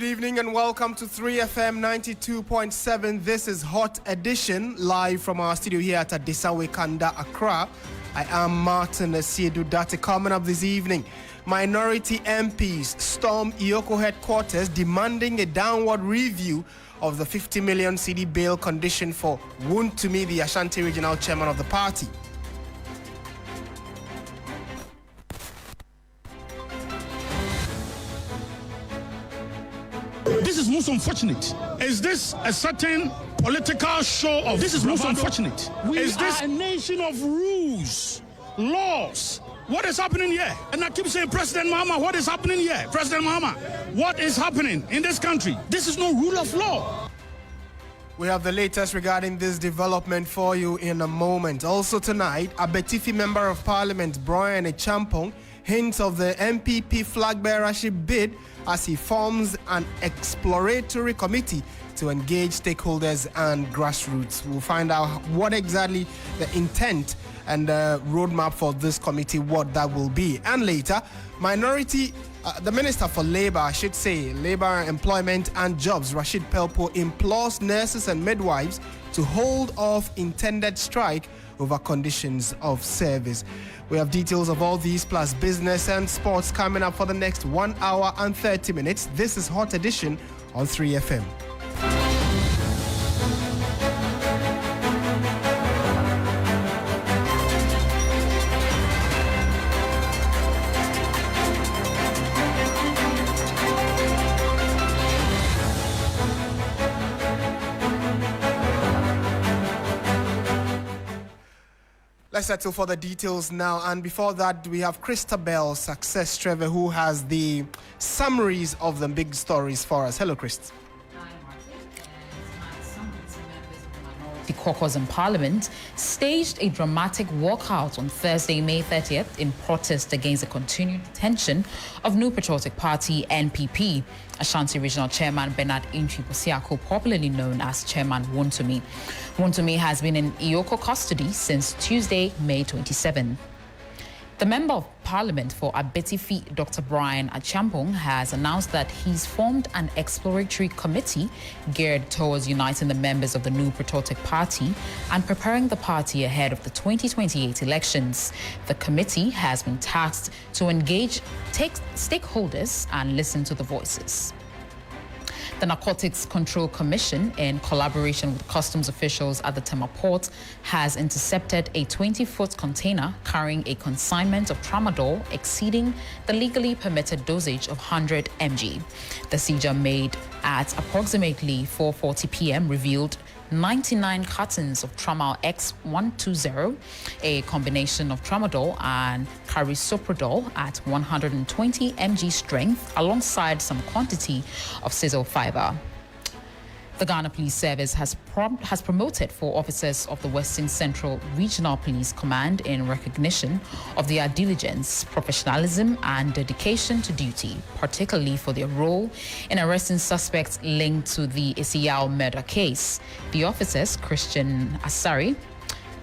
good evening and welcome to 3FM 92.7. This is Hot Edition, live from our studio here at Adesawe Kanda, Accra. I am Martin Asiedu-Darteh. Coming up this evening, minority MPs storm EOCO Headquarters demanding a downward review of the 50 million cedi bail condition for Wontumi, the Ashanti regional chairman of the party. This is most unfortunate. Is this a certain political show of this is most unfortunate? Is this a nation of rules, laws? What is happening here? And I keep saying, President Mahama, what is happening here? President Mahama, what is happening in this country? This is no rule of law. We have the latest regarding this development for you in a moment. Also tonight, Abetifi Member of Parliament Bryan acheampong hints of the MPP flagbeareship bid as he forms an exploratory committee to engage stakeholders and grassroots. We'll find out what exactly the intent and the roadmap for this committee, what that will be. And later, the Minister for Labour, Labour, Employment and Jobs, Rashid Pelpuo, implores nurses and midwives to hold off intended strike over conditions of service. We have details of all these plus business and sports coming up for the next 1 hour and 30 minutes. This is Hot Edition on 3FM. Let's settle for the details now, and before that we have Christabel Success Trevor, who has the summaries of the big stories for us. Hello, Christ. Hi, Martin. Some members of the minority caucus in Parliament staged a dramatic walkout on Thursday, May 30th, in protest against the continued detention of New Patriotic Party (NPP) Ashanti Regional Chairman Bernard Intriposiako, popularly known as Chairman Wontumi. Wontumi has been in EOCO custody since Tuesday, May 27. The Member of Parliament for Abetifi, Dr. Bryan acheampong, has announced that he's formed an exploratory committee geared towards uniting the members of the New Patriotic Party and preparing the party ahead of the 2028 elections. The committee has been tasked to engage stakeholders and listen to the voices. The Narcotics Control Commission, in collaboration with customs officials at the Tema port, has intercepted a 20-foot container carrying a consignment of tramadol exceeding the legally permitted dosage of 100 mg. The seizure, made at approximately 4:40 p.m., revealed 99 cartons of Tramal X120, a combination of tramadol and carisoprodol at 120 mg strength, alongside some quantity of sisal fiber. The Ghana Police Service has promoted 4 officers of the Western Central Regional Police Command in recognition of their diligence, professionalism, and dedication to duty, particularly for their role in arresting suspects linked to the Isiyao murder case. The officers, Christian Asari,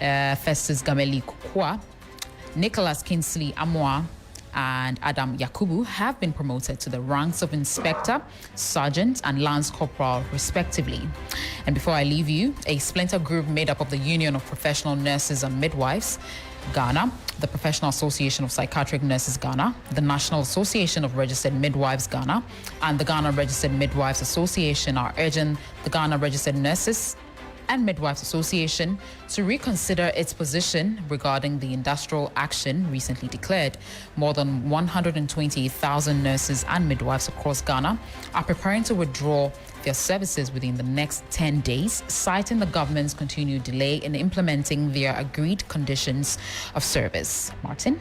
Festus Gameli Kukwa, Nicholas Kinsley Amoa, and Adam Yakubu, have been promoted to the ranks of Inspector, Sergeant, and Lance Corporal, respectively. And before I leave you, a splinter group made up of the Union of Professional Nurses and Midwives Ghana, the Professional Association of Psychiatric Nurses Ghana, the National Association of Registered Midwives Ghana, and the Ghana Registered Midwives Association are urging the Ghana Registered Nurses and Midwives Association to reconsider its position regarding the industrial action recently declared. More than 128,000 nurses and midwives across Ghana are preparing to withdraw their services within the next 10 days, citing the government's continued delay in implementing their agreed conditions of service. Martin?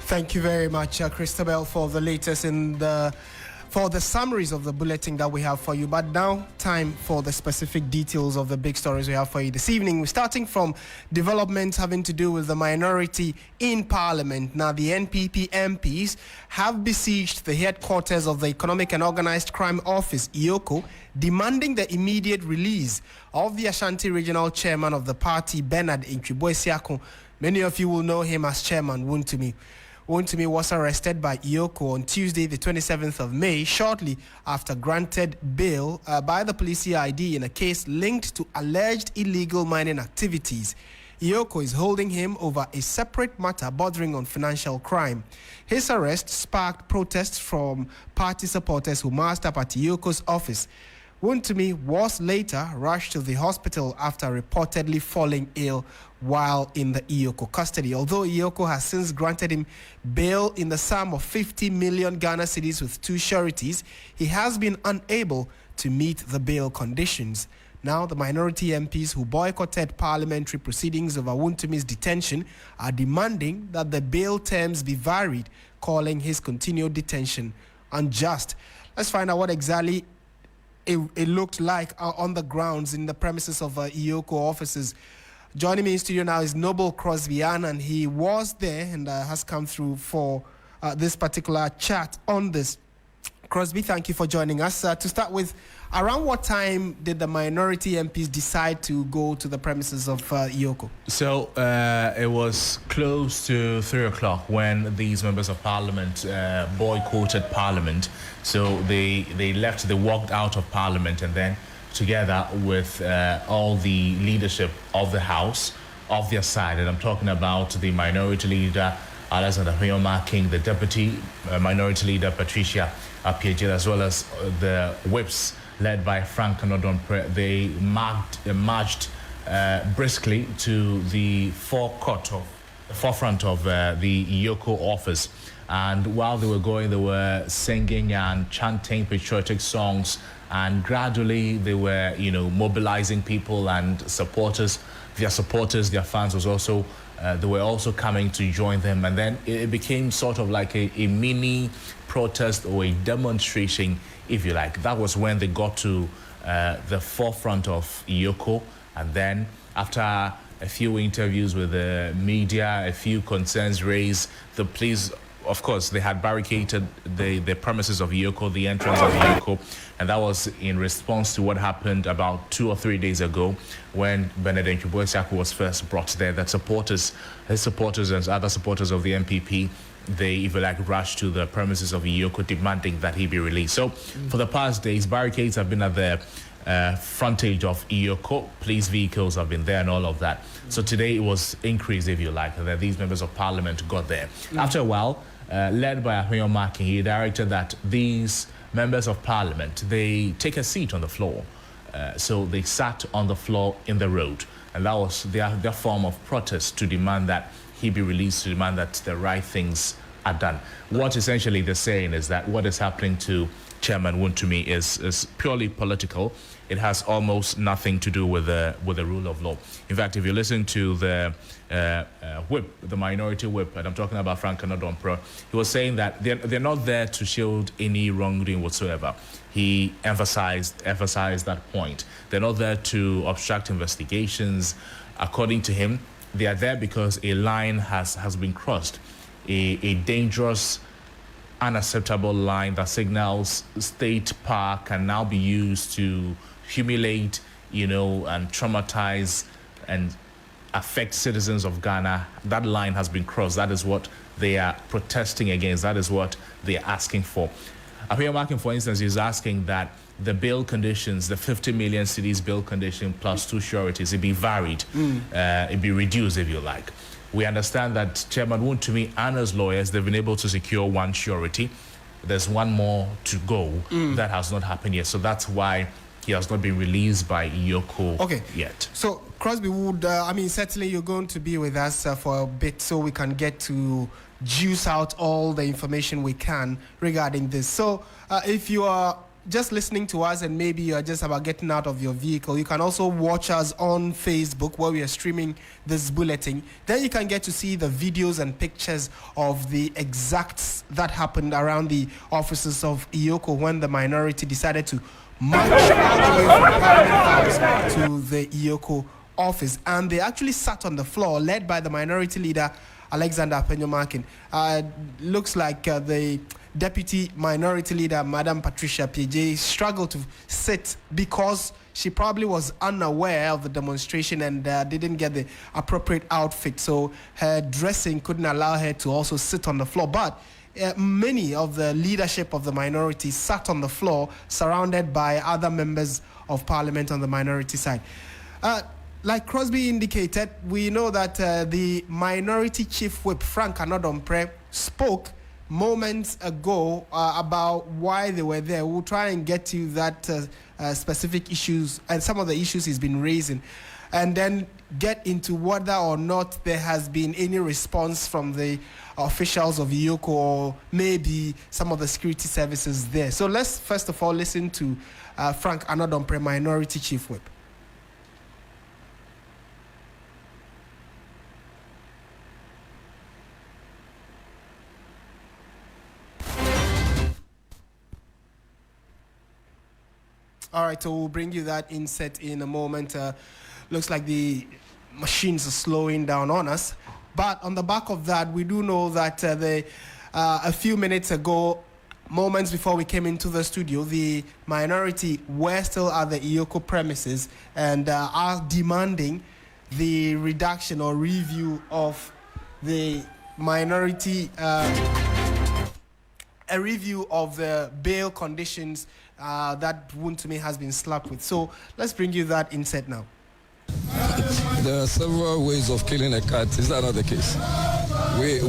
Thank you very much, Christabel, for the latest for the summaries of the bulletin that we have for you. But now, time for the specific details of the big stories we have for you this evening. We're starting from developments having to do with the minority in Parliament. Now, the NPP MPs have besieged the headquarters of the Economic and Organised Crime Office, EOCO, demanding the immediate release of the Ashanti Regional Chairman of the party, Bernard Intriposiako. Many of you will know him as Chairman Wontumi. Wontumi was arrested by EOCO on Tuesday, the 27th of May, shortly after granted bail by the police CID in a case linked to alleged illegal mining activities. EOCO is holding him over a separate matter bordering on financial crime. His arrest sparked protests from party supporters who massed up at EOCO's office. Wontumi was later rushed to the hospital after reportedly falling ill while in the EOCO custody. Although EOCO has since granted him bail in the sum of 50 million Ghana cedis with 2 sureties, he has been unable to meet the bail conditions. Now, the minority MPs who boycotted parliamentary proceedings over Wontumi's detention are demanding that the bail terms be varied, calling his continued detention unjust. Let's find out what exactly it looked like on the grounds in the premises of EOCO offices. Joining me in studio now is Noble Crosby, and he was there and has come through for this particular chat on this. Crosby, thank you for joining us. To start with, around what time did the minority MPs decide to go to the premises of EOCO? So it was close to 3 o'clock when these members of parliament boycotted parliament. So they left, they walked out of parliament, and then together with all the leadership of the house, of their side, and I'm talking about the minority leader, Alexander King, the deputy minority leader, Patricia Appiagiel, as well as the whips led by Frank Anodonpre, they marched briskly to the forefront of the EOCO office. And while they were going, they were singing and chanting patriotic songs, and gradually they were, mobilizing people and supporters. Their fans was also, they were also coming to join them. And then it became sort of like a mini protest or a demonstration, if you like. That was when they got to the forefront of EOCO. And then after a few interviews with the media, a few concerns raised, the police, of course, they had barricaded the premises of EOCO, the entrance of EOCO, and that was in response to what happened about 2 or 3 days ago when Benedict Chuboisiaku was first brought there. That his supporters and other supporters of the MPP, they, if you like, rushed to the premises of EOCO demanding that he be released. So for the past days, barricades have been at the frontage of EOCO, police vehicles have been there and all of that. So today it was increased, if you like, that these members of parliament got there. After a while, led by Acheampong, he directed that these members of parliament, they take a seat on the floor. So they sat on the floor in the road, and that was their form of protest to demand that he be released, to demand that the right things are done. What essentially they're saying is that what is happening to Chairman Wontumi is purely political. It has almost nothing to do with the rule of law. In fact, if you listen to the whip, the minority whip, and I'm talking about Frank Anodonpre, he was saying that they're not there to shield any wrongdoing whatsoever. He emphasized that point. They're not there to obstruct investigations. According to him, they are there because a line has been crossed, a dangerous, unacceptable line that signals state power can now be used to humiliate, and traumatize and affect citizens of Ghana. That line has been crossed. That is what they are protesting against. That is what they are asking for. Acheampong, for instance, is asking that the bail conditions, the 50 million cedis bail condition plus 2 sureties, it be varied, it be reduced, if you like. We understand that Chairman Wontumi and his lawyers, they've been able to secure 1 surety. There's 1 more to go. That has not happened yet. So that's why he has not been released by EOCO yet. So, Crosby, certainly you're going to be with us for a bit so we can get to juice out all the information we can regarding this. So, if you are just listening to us and maybe you're just about getting out of your vehicle, you can also watch us on Facebook where we are streaming this bulletin. Then you can get to see the videos and pictures of the exacts that happened around the offices of EOCO when the minority decided to march all the way from Parliament House to the EOCO office. And they actually sat on the floor, led by the minority leader, Alexander Penyomakin. Looks like the Deputy Minority Leader, Madam Patricia PJ, struggled to sit because she probably was unaware of the demonstration and didn't get the appropriate outfit. So her dressing couldn't allow her to also sit on the floor. But many of the leadership of the minority sat on the floor, surrounded by other members of parliament on the minority side. Like Crosby indicated, we know that the minority chief whip, Frank Anodonpre, spoke moments ago about why they were there. We'll try and get to that specific issues and some of the issues he's been raising, and then get into whether or not there has been any response from the officials of EOCO or maybe some of the security services there. So let's first of all listen to Frank Anodonpre, minority chief whip. All right, so we'll bring you that inset in a moment. Looks like the machines are slowing down on us. But on the back of that, we do know that a few minutes ago, moments before we came into the studio, the minority were still at the EOCO premises and are demanding the reduction or review of the minority, a review of the bail conditions that Wontumi has been slapped with. So let's bring you that inset now. There are several ways of killing a cat. Is that not the case?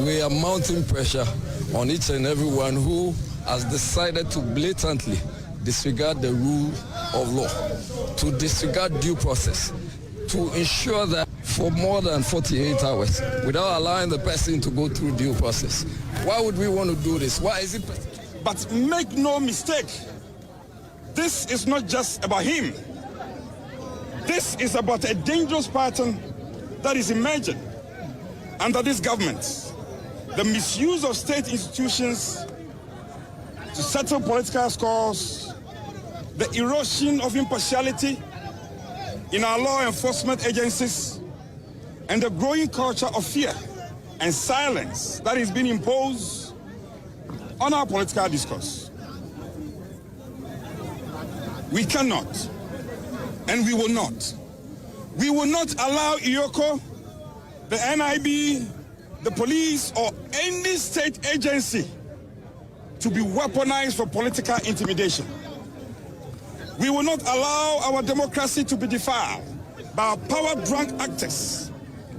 We are mounting pressure on each and everyone who has decided to blatantly disregard the rule of law, to disregard due process, to ensure that for more than 48 hours, without allowing the person to go through due process. Why would we want to do this? Why is it? But make no mistake, this is not just about him. This is about a dangerous pattern that is emerging under this government. The misuse of state institutions to settle political scores, the erosion of impartiality in our law enforcement agencies, and the growing culture of fear and silence that is being imposed on our political discourse. We cannot, and we will not. We will not allow EOCO, the NIB, the police, or any state agency to be weaponized for political intimidation. We will not allow our democracy to be defiled by power-drunk actors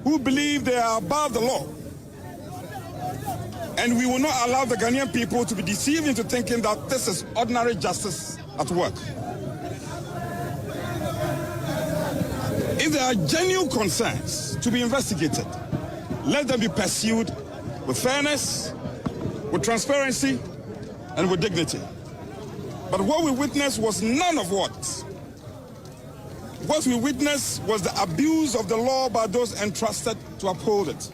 who believe they are above the law. And we will not allow the Ghanaian people to be deceived into thinking that this is ordinary justice at work. If there are genuine concerns to be investigated, let them be pursued with fairness, with transparency, and with dignity. But what we witnessed was none of what. What we witnessed was the abuse of the law by those entrusted to uphold it.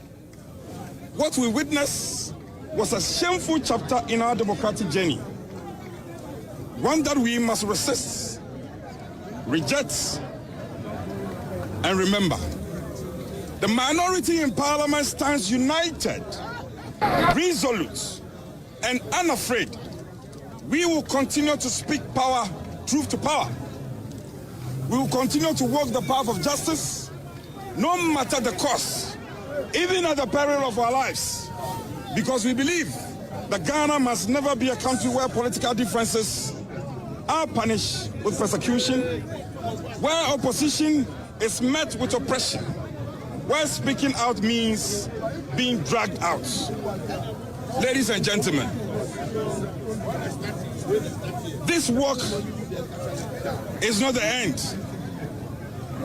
What we witnessed was a shameful chapter in our democratic journey, one that we must resist, reject, and remember. The minority in Parliament stands united, resolute, and unafraid. We will continue to speak power, truth to power. We will continue to walk the path of justice, no matter the cost, even at the peril of our lives, because we believe that Ghana must never be a country where political differences are punished with persecution, where opposition is met with oppression, where speaking out means being dragged out. Ladies and gentlemen, this work is not the end.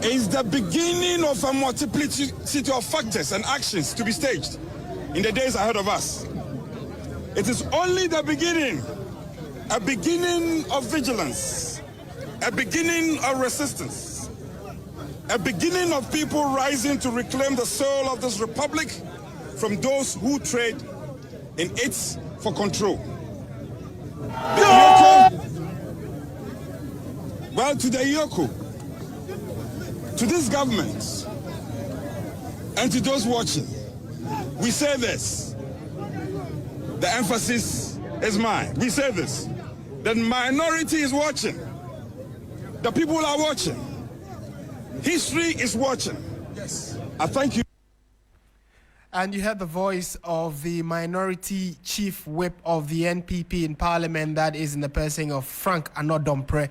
It's the beginning of a multiplicity of factors and actions to be staged in the days ahead of us. It is only the beginning, a beginning of vigilance, a beginning of resistance, a beginning of people rising to reclaim the soul of this republic from those who trade in it for control. The EOCO, well, to the EOCO, to this government, and to those watching, We say this. The emphasis is mine. We say this. The minority is watching. The people are watching. History is watching. Yes. I thank you. And you heard the voice of the minority chief whip of the NPP in Parliament, that is in the person of Frank Asiedu-Darteh,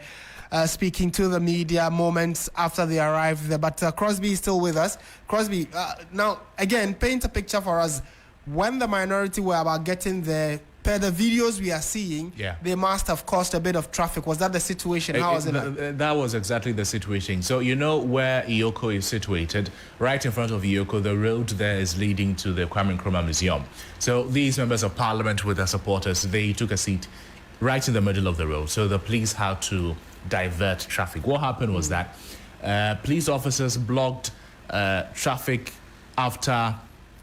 speaking to the media moments after they arrived there. But Crosby is still with us. Crosby, now, again, paint a picture for us. When the minority were about getting there, per the videos we are seeing, they must have caused a bit of traffic. Was that the situation? How was it? That was exactly the situation. So you know where EOCO is situated? Right in front of EOCO, the road there is leading to the Kwame Nkrumah Museum. So these members of parliament with their supporters, they took a seat right in the middle of the road. So the police had to divert traffic. What happened was that police officers blocked traffic after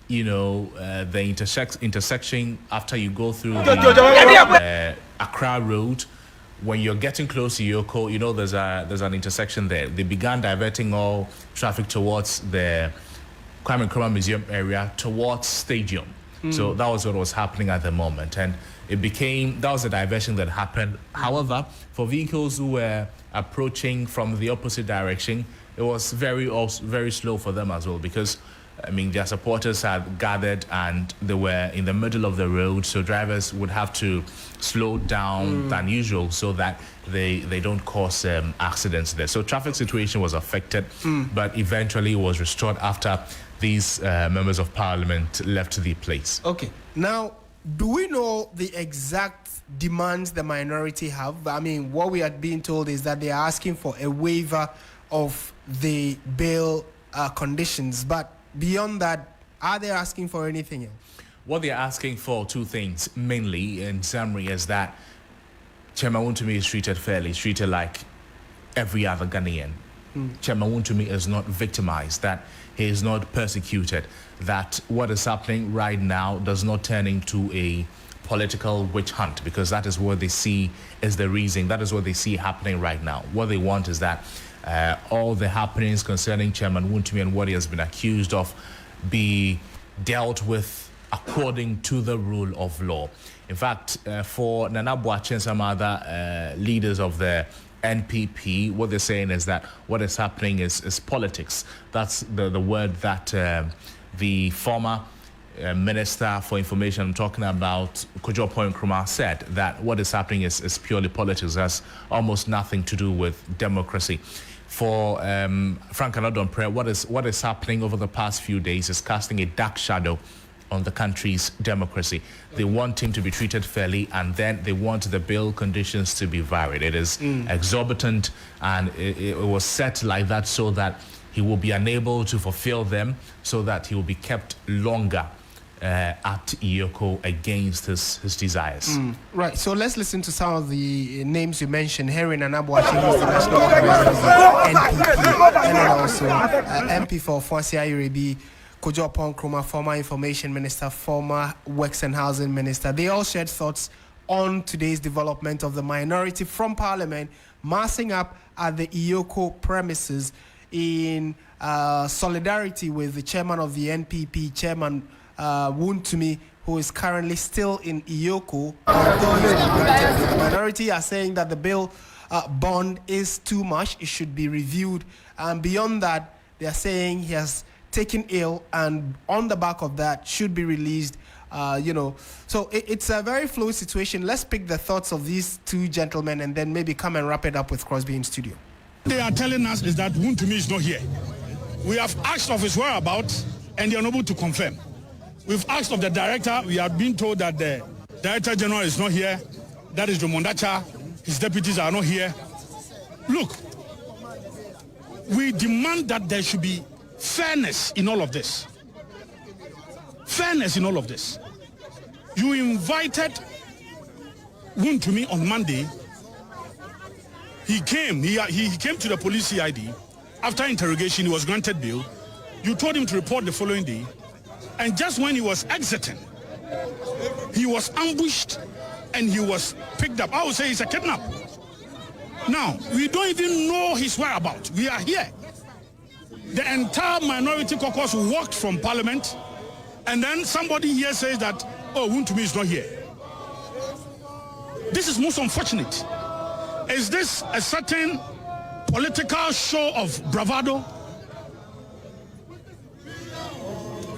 the intersection after you go through the Accra Road. When you're getting close to EOCO, there's an intersection there. They began diverting all traffic towards the Kwame Nkrumah Museum area, towards Stadium. So that was what was happening at the moment, and that was a diversion that happened. However, for vehicles who were approaching from the opposite direction, it was very slow for them as well, because their supporters had gathered and they were in the middle of the road, so drivers would have to slow down than usual so that they don't cause accidents there. So traffic situation was affected, but eventually it was restored after these members of parliament left the place. Okay. Now, do we know the exact demands the minority have? What we are being told is that they are asking for a waiver of the bail conditions, but beyond that, are they asking for anything else? What they're asking for, two things mainly in summary, is that Chairman Wontumi is treated fairly, treated like every other Ghanaian. Chairman Wontumi is not victimized, that he is not persecuted, that what is happening right now does not turn into a political witch hunt, because that is what they see is the reason, that is what they see happening right now. What they want is that all the happenings concerning Chairman Wontumi and what he has been accused of be dealt with according to the rule of law. In fact, for Nana Boakye and some other leaders of the NPP, what they're saying is that what is happening is politics. That's the word that the former Minister for Information, I'm talking about Kojo Nkrumah, said, that what is happening is purely politics. It has almost nothing to do with democracy. For Frank Asiedu-Darteh, what is happening over the past few days is casting a dark shadow on the country's democracy. They want him to be treated fairly, and then they want the bail conditions to be varied. It is exorbitant, and it was set like that so that he will be unable to fulfill them, so that he will be kept longer at EOCO against his desires. Right, so let's listen to some of the names you mentioned. Herin Anabuachi, who's the national organizer of NPP, and then also MP for Fonsia Iribi, Kojo Nkrumah, former information minister, former works and housing minister. They all shared thoughts on today's development of the minority from parliament massing up at the EOCO premises in solidarity with the chairman of the NPP, Chairman Wontumi, who is currently still in EOCO. The minority are saying that the bail bond is too much. It should be reviewed. And beyond that, they are saying he has taken ill, and on the back of that should be released. So it's a very fluid situation. Let's pick the thoughts of these two gentlemen and then maybe come and wrap it up with Crosby in studio. They are telling us is that Wontumi is not here. We have asked of his whereabouts and they are unable to confirm. We've asked of the director. We have been told that the director general is not here. That is Jomondacha. His deputies are not here. Look, we demand that there should be fairness in all of this. Fairness in all of this. You invited Wontumi on Monday. He came to the police CID. After interrogation, he was granted bail. You told him to report the following day. And just when he was exiting, he was ambushed and he was picked up. I would say it's a kidnap. Now, we don't even know his whereabouts. We are here. The entire minority caucus walked from Parliament And then somebody here says that, oh, Wontumi is not here. This is most unfortunate. Is this a certain political show of bravado?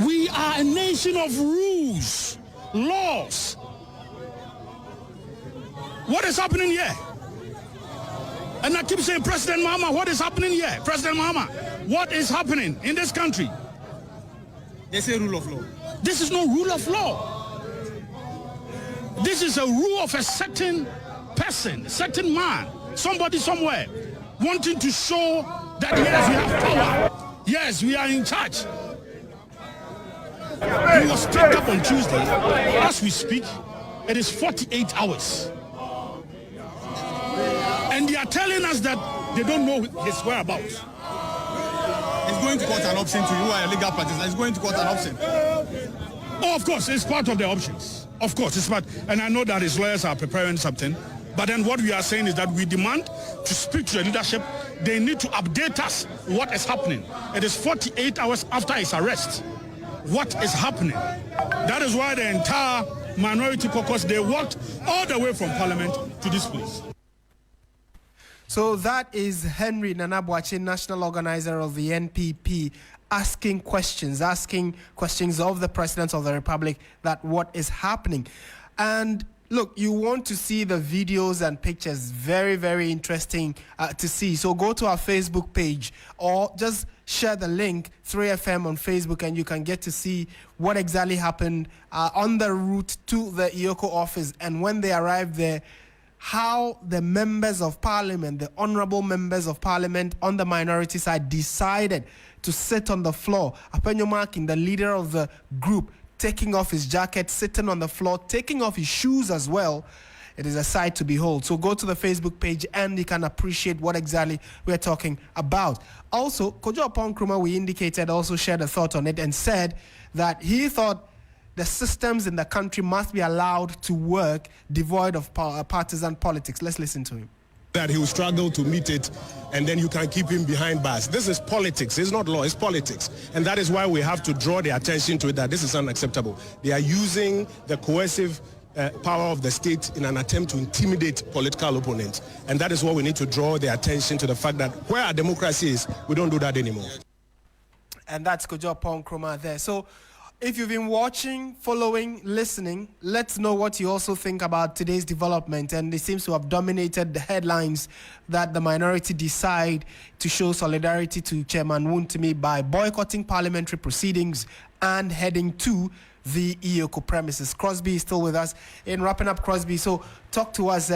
We are a nation of rules, laws. What is happening here? And I keep saying, President Mahama, what is happening here? President Mahama, what is happening in this country? They say rule of law. This is no rule of law. This is a rule of a certain person, certain man, somebody somewhere, wanting to show that yes, we have power. Yes, we are in charge. He was picked up on Tuesday. As we speak, it is 48 hours. And they are telling us that they don't know his whereabouts. It's going to court an option to you are a legal practitioner. It's going to court an option. Oh, of course, it's part of the options. Of course, it's part. And I know that his lawyers are preparing something. But then what we are saying is that we demand to speak to the leadership. They need to update us what is happening. It is 48 hours after his arrest. What is happening? That is why the entire minority caucus, they walked all the way from Parliament to this place. So that is Henry Nanabuachi, national organizer of the NPP, asking questions of the President of the Republic that what is happening. And look, you want to see the videos and pictures, very, very interesting to see. So go to our Facebook page or just share the link, 3FM on Facebook, and you can get to see what exactly happened on the route to the EOCO office. And when they arrived there, how the members of parliament, the honorable members of parliament on the minority side decided to sit on the floor. Apenyo Markin, the leader of the group, taking off his jacket, sitting on the floor, taking off his shoes as well. It is a sight to behold. So go to the Facebook page and you can appreciate what exactly we're talking about. Also, Kojo Nkrumah, we indicated, also shared a thought on it and said that he thought the systems in the country must be allowed to work devoid of partisan politics. Let's listen to him. That he will struggle to meet it, and then you can keep him behind bars. This is politics. It's not law, it's politics. And that is why we have to draw the attention to it, that this is unacceptable. They are using the coercive power of the state in an attempt to intimidate political opponents. And that is what we need to draw the attention to, the fact that where our democracy is, we don't do that anymore. And that's Kojo Nkrumah there. So if you've been watching, following, listening, let's know what you also think about today's development. And it seems to have dominated the headlines that the minority decide to show solidarity to Chairman Wontumi by boycotting parliamentary proceedings and heading to the EOCO premises. Crosby is still with us. In wrapping up, Crosby, so talk to us.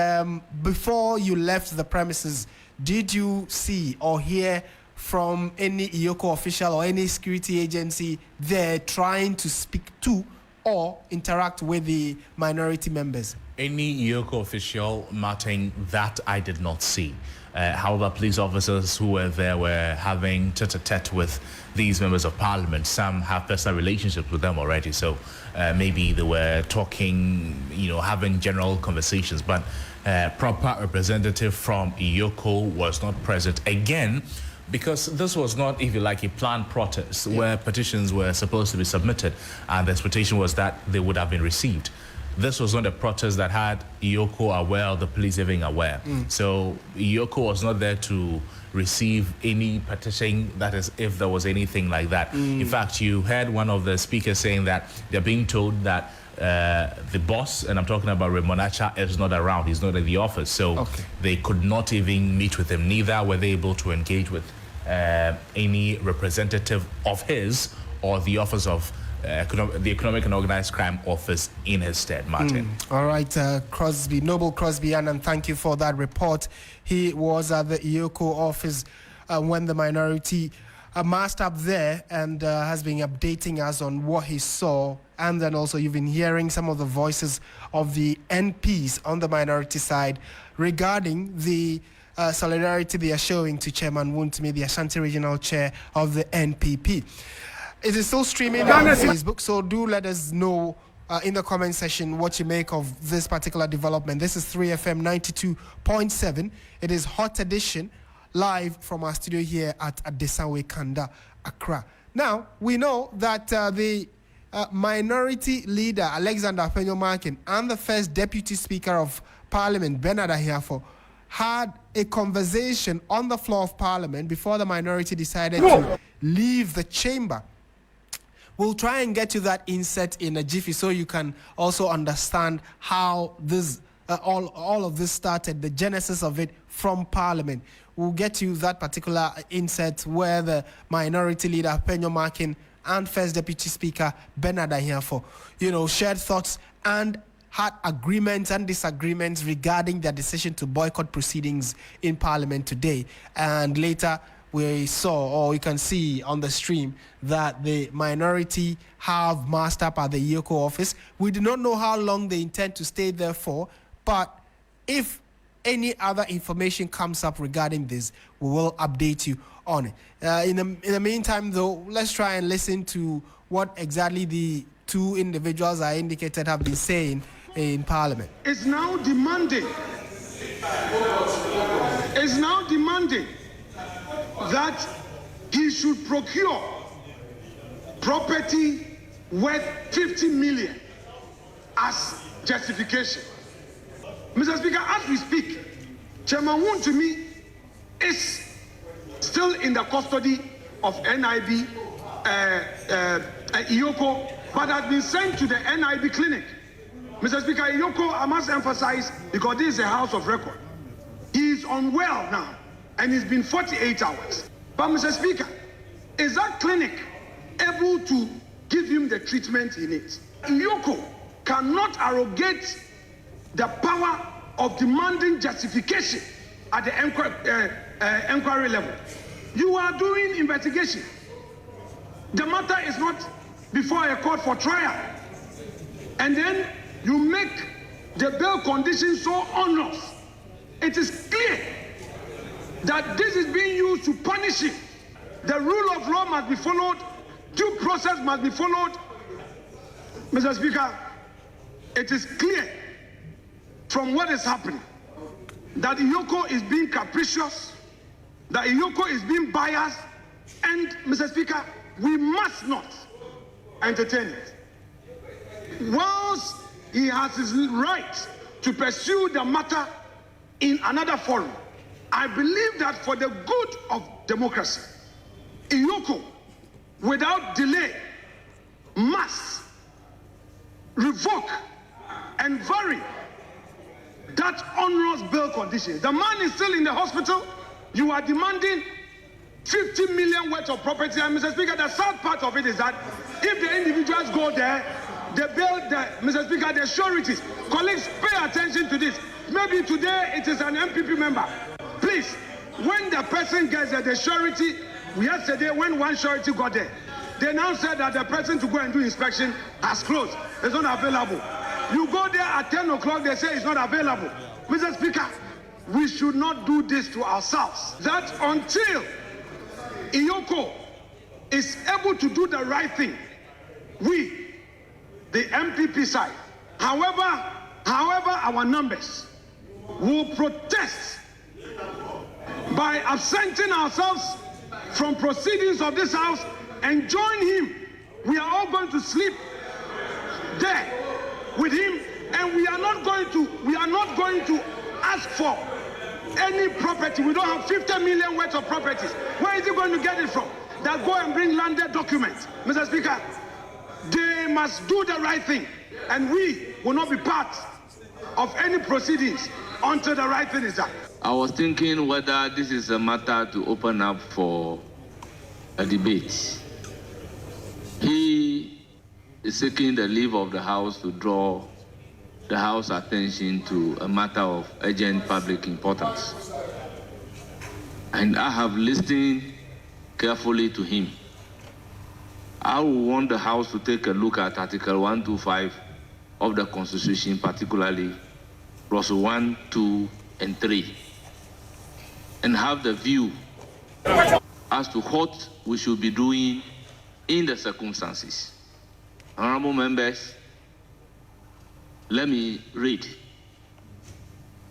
Before you left the premises, did you see or hear from any EOCO official or any security agency there trying to speak to or interact with the minority members? Any EOCO official, Martin, that I did not see. However, police officers who were there were having tete-a-tete with these members of parliament. Some have personal relationships with them already, so maybe they were talking, having general conversations, but proper representative from EOCO was not present. Again, because this was not, if you like, a planned protest where petitions were supposed to be submitted and the expectation was that they would have been received. This was not a protest that had EOCO aware or the police even aware. So EOCO was not there to receive any petition, that is, if there was anything like that. In fact, you heard one of the speakers saying that they're being told that the boss, and I'm talking about Raymond Acha, is not around. He's not in the office. So they could not even meet with him. Neither were they able to engage with any representative of his or the office of the Economic and Organized Crime Office in his stead, Martin. All right, Crosby, Noble Crosby, and thank you for that report. He was at the EOCO office when the minority massed up there and has been updating us on what he saw. And then also you've been hearing some of the voices of the NPs on the minority side regarding the solidarity they are showing to Chairman Wontumi, the Ashanti Regional Chair of the NPP. It is still streaming on Facebook, so do let us know in the comment section what you make of this particular development. This is 3FM 92.7. It is Hot Edition, live from our studio here at Adesanwe Kanda, Accra. Now, we know that the Minority Leader Alexander Acheampong and the First Deputy Speaker of Parliament, Bernard Ahiafo, had a conversation on the floor of Parliament before the minority decided to leave the chamber. We'll try and get to that inset in a jiffy so you can also understand how this all of this started, the genesis of it from Parliament. We'll get to that particular inset where the Minority Leader Acheampong and First Deputy Speaker Bernard Ahiafo, shared thoughts and had agreements and disagreements regarding their decision to boycott proceedings in Parliament today. And later we saw, or you can see on the stream, that the minority have massed up at the EOCO office. We do not know how long they intend to stay there for, but if any other information comes up regarding this, we will update you on it. In the meantime, though, let's try and listen to what exactly the two individuals I indicated have been saying in Parliament. It's now demanding that he should procure property worth 50 million as justification. Mr. Speaker, as we speak, Chairman Wontumi is still in the custody of NIB, EOCO, but has been sent to the NIB clinic. Mr. Speaker, EOCO, I must emphasize, because this is a house of record, he is unwell now, and it's been 48 hours. But Mr. Speaker, is that clinic able to give him the treatment he needs? EOCO cannot arrogate the power of demanding justification at the inquiry level. You are doing investigation. The matter is not before a court for trial. And then you make the bail conditions so onerous. It is clear that this is being used to punish him. The rule of law must be followed. Due process must be followed. Mr. Speaker, it is clear from what is happening that EOCO is being capricious, that EOCO is being biased, and, Mr. Speaker, we must not entertain it. Whilst he has his right to pursue the matter in another forum, I believe that for the good of democracy, EOCO, without delay, must revoke and vary that onerous bail condition. The man is still in the hospital. You are demanding 50 million worth of property. And Mr. Speaker, the sad part of it is that if the individuals go there, they bail, Mr. Speaker, the sureties. Colleagues, pay attention to this. Maybe today it is an MPP member. Please, when the person gets there, the surety, yesterday when one surety got there, they now said that the person to go and do inspection has closed. It's not available. You go there at 10 o'clock, they say it's not available. Mr. Speaker, we should not do this to ourselves. That until EOCO is able to do the right thing, we, the MPP side, however our numbers, will protest by absenting ourselves from proceedings of this house and join him. We are all going to sleep there with him, and we are not going to ask for any property. We don't have 50 million worth of properties. Where is he going to get it from? That go and bring landed documents. Mr. Speaker, they must do the right thing, and we will not be part of any proceedings until the right thing is done. I was thinking whether this is a matter to open up for a debate. He is seeking the leave of the House to draw the House attention to a matter of urgent public importance. And I have listened carefully to him. I will want the House to take a look at Article 125 of the Constitution, particularly clause 1, 2, and 3, and have the view as to what we should be doing in the circumstances. Honorable members, let me read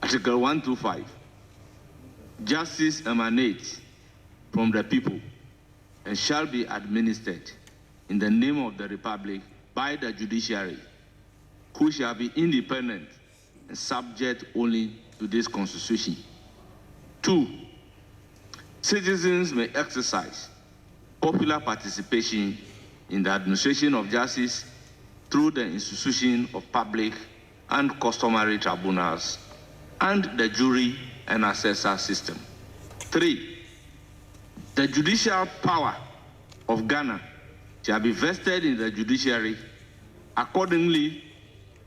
Article 125. Justice emanates from the people and shall be administered in the name of the Republic by the judiciary, who shall be independent and subject only to this Constitution. 2, citizens may exercise popular participation in the administration of justice through the institution of public and customary tribunals and the jury and assessor system. 3, the judicial power of Ghana shall be vested in the judiciary. Accordingly,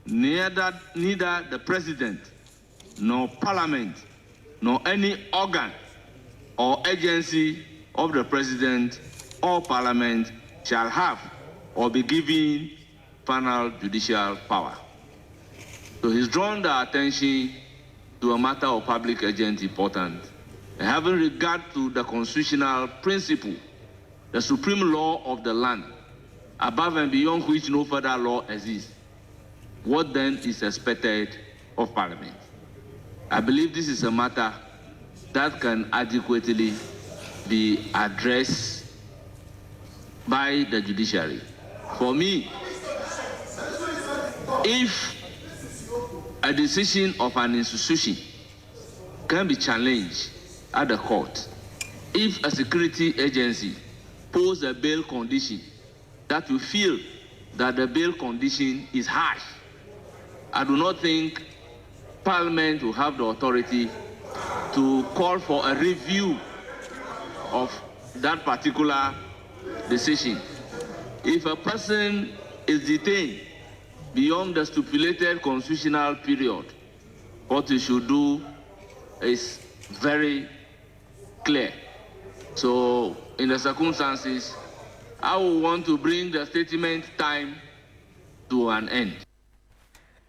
neither the president, nor parliament, nor any organ or agency of the president or parliament shall have or be given final judicial power. So he's drawn the attention to a matter of public urgent importance, and having regard to the constitutional principle, the supreme law of the land, above and beyond which no further law exists. What then is expected of Parliament? I believe this is a matter that can adequately be addressed by the judiciary. For me, if a decision of an institution can be challenged at the court, if a security agency poses a bail condition that we feel that the bail condition is harsh, I do not think Parliament will have the authority to call for a review of that particular decision. If a person is detained beyond the stipulated constitutional period, what he should do is very clear. So, in the circumstances, I will want to bring the statement time to an end.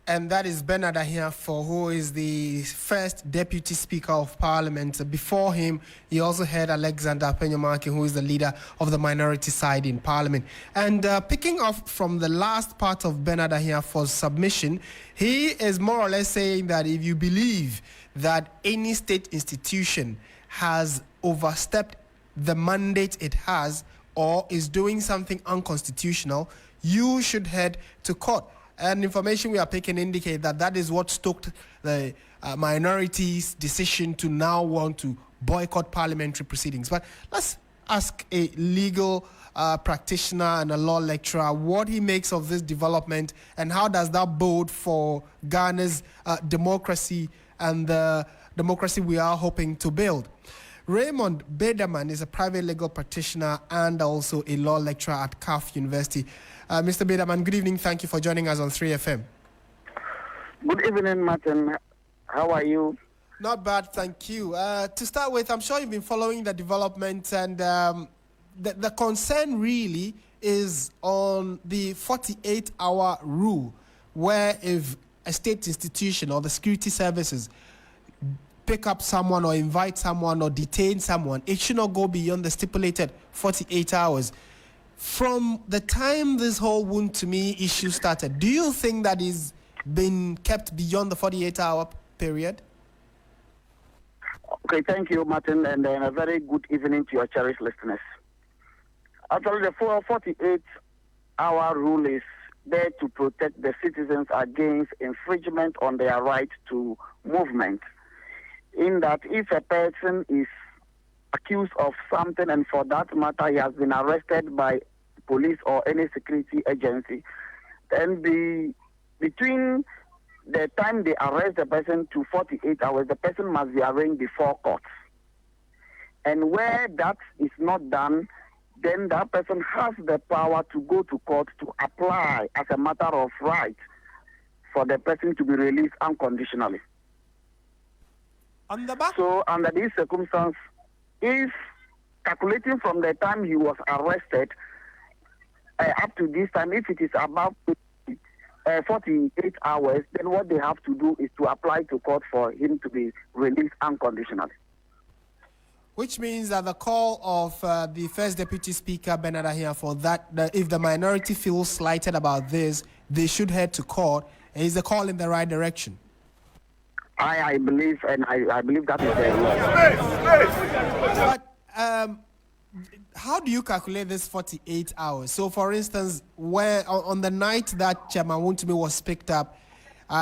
And that is Bernard Ahiafo, who is the first Deputy Speaker of Parliament. Before him, he also had Alexander Penyomaki, who is the leader of the minority side in Parliament. And picking up from the last part of Bernard Ahiafo's submission, he is more or less saying that if you believe that any state institution has overstepped the mandate it has or is doing something unconstitutional, you should head to court. And information we are picking indicate that that is what stoked the minority's decision to now want to boycott parliamentary proceedings. But let's ask a legal practitioner and a law lecturer what he makes of this development and how does that bode for Ghana's democracy and the democracy we are hoping to build. Raymond Bederman is a private legal practitioner and also a law lecturer at CAF University. Mr. Bederman, good evening. Thank you for joining us on 3FM. Good evening, Martin. How are you? Not bad, thank you. To start with, I'm sure you've been following the developments, and the concern really is on the 48-hour rule, where if a state institution or the security services pick up someone or invite someone or detain someone, it should not go beyond the stipulated 48 hours. From the time this whole Wontumi issue started, do you think that is been kept beyond the 48-hour period? Okay, thank you, Martin, and a very good evening to your cherished listeners. Actually, the 48-hour rule is there to protect the citizens against infringement on their right to movement. In that, if a person is accused of something, and for that matter, he has been arrested by police or any security agency, then between the time they arrest the person to 48 hours, the person must be arraigned before court. And where that is not done, then that person has the power to go to court to apply as a matter of right for the person to be released unconditionally. So under these circumstances, if calculating from the time he was arrested up to this time, if it is about 48 hours, then what they have to do is to apply to court for him to be released unconditionally. Which means that the call of the first Deputy Speaker, Bernard Ahiafo, that if the minority feels slighted about this, they should head to court, is a call in the right direction. I believe, and I believe that is the law. But how do you calculate this 48 hours? So, for instance, where on the night that Chairman Wontumi was picked up,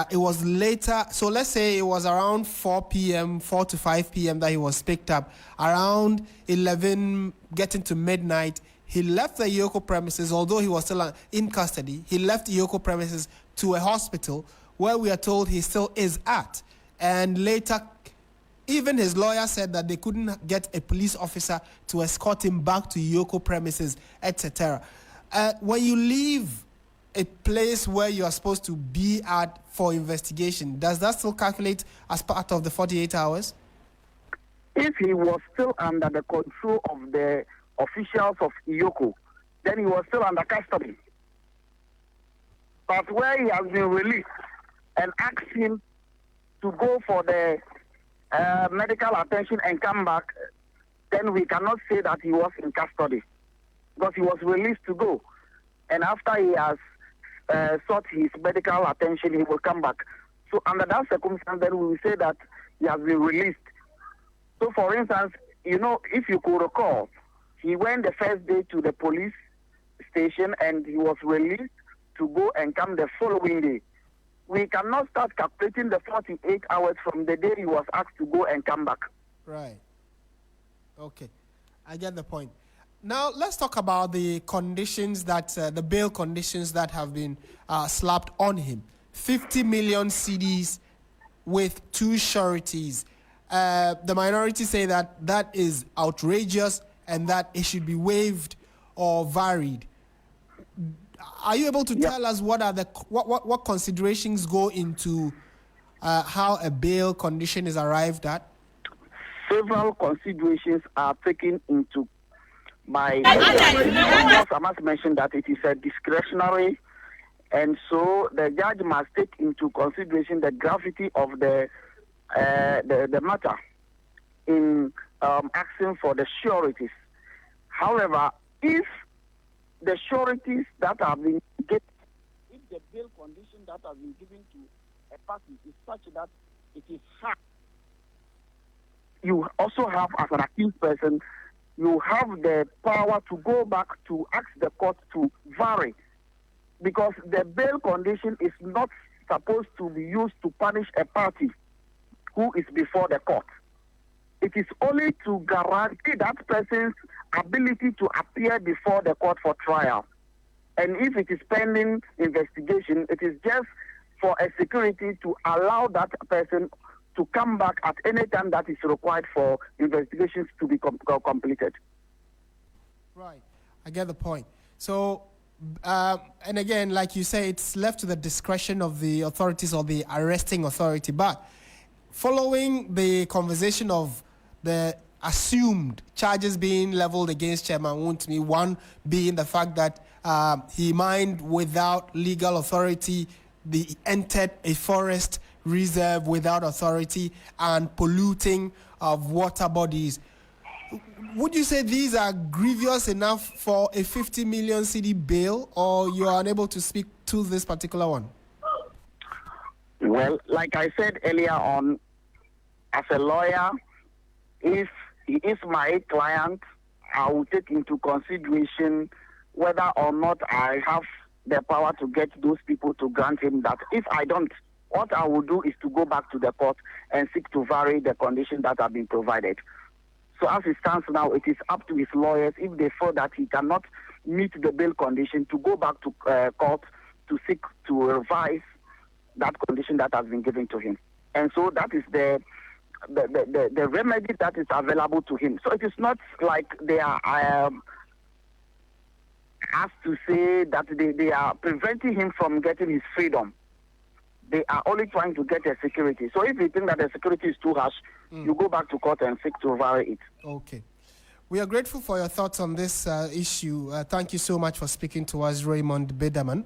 it was later. So let's say it was around 4 to 5 p.m. that he was picked up. Around 11, getting to midnight, he left the EOCO premises, although he was still in custody. He left EOCO premises to a hospital where we are told he still is at. And later, even his lawyer said that they couldn't get a police officer to escort him back to EOCO premises, etc. When you leave a place where you are supposed to be at for investigation, does that still calculate as part of the 48 hours? If he was still under the control of the officials of EOCO, then he was still under custody. But where he has been released and asked him to go for the medical attention and come back, then we cannot say that he was in custody, because he was released to go. And after he has sought his medical attention, he will come back. So under that circumstance, then we will say that he has been released. So for instance, if you could recall, he went the first day to the police station and he was released to go and come the following day. We cannot start calculating the 48 hours from the day he was asked to go and come back. Right. Okay. I get the point. Now, let's talk about the conditions that, the bail conditions that have been slapped on him. 50 million cedis with 2 sureties. The minority say that that is outrageous and that it should be waived or varied. Are you able to tell us what are the what considerations go into how a bail condition is arrived at? Several considerations are taken into by I must mention that it is a discretionary, and so the judge must take into consideration the gravity of the matter in asking for the sureties. However, if the sureties that have been given, if the bail condition that has been given to a party is such that it is hard, you also have, as an accused person, you have the power to go back to ask the court to vary, because the bail condition is not supposed to be used to punish a party who is before the court. It is only to guarantee that person's ability to appear before the court for trial. And if it is pending investigation, it is just for a security to allow that person to come back at any time that is required for investigations to be completed. Right. I get the point. So, and again, like you say, it's left to the discretion of the authorities or the arresting authority. But following the conversation of the assumed charges being leveled against Chairman Wontumi, one being the fact that he mined without legal authority, entered a forest reserve without authority, and polluting of water bodies. Would you say these are grievous enough for a 50 million cedi bail, or you are unable to speak to this particular one? Well, like I said earlier on, as a lawyer, if he is my client, I will take into consideration whether or not I have the power to get those people to grant him that. If I don't, what I will do is to go back to the court and seek to vary the conditions that have been provided. So as it stands now, it is up to his lawyers, if they feel that he cannot meet the bail condition, to go back to court to seek to revise that condition that has been given to him. And so that is the remedy that is available to him. So it is not like they are asked to say that they are preventing him from getting his freedom. They are only trying to get a security. So if you think that the security is too harsh, you go back to court and seek to vary it. Okay. We are grateful for your thoughts on this issue. Thank you so much for speaking to us, Raymond Bedaman.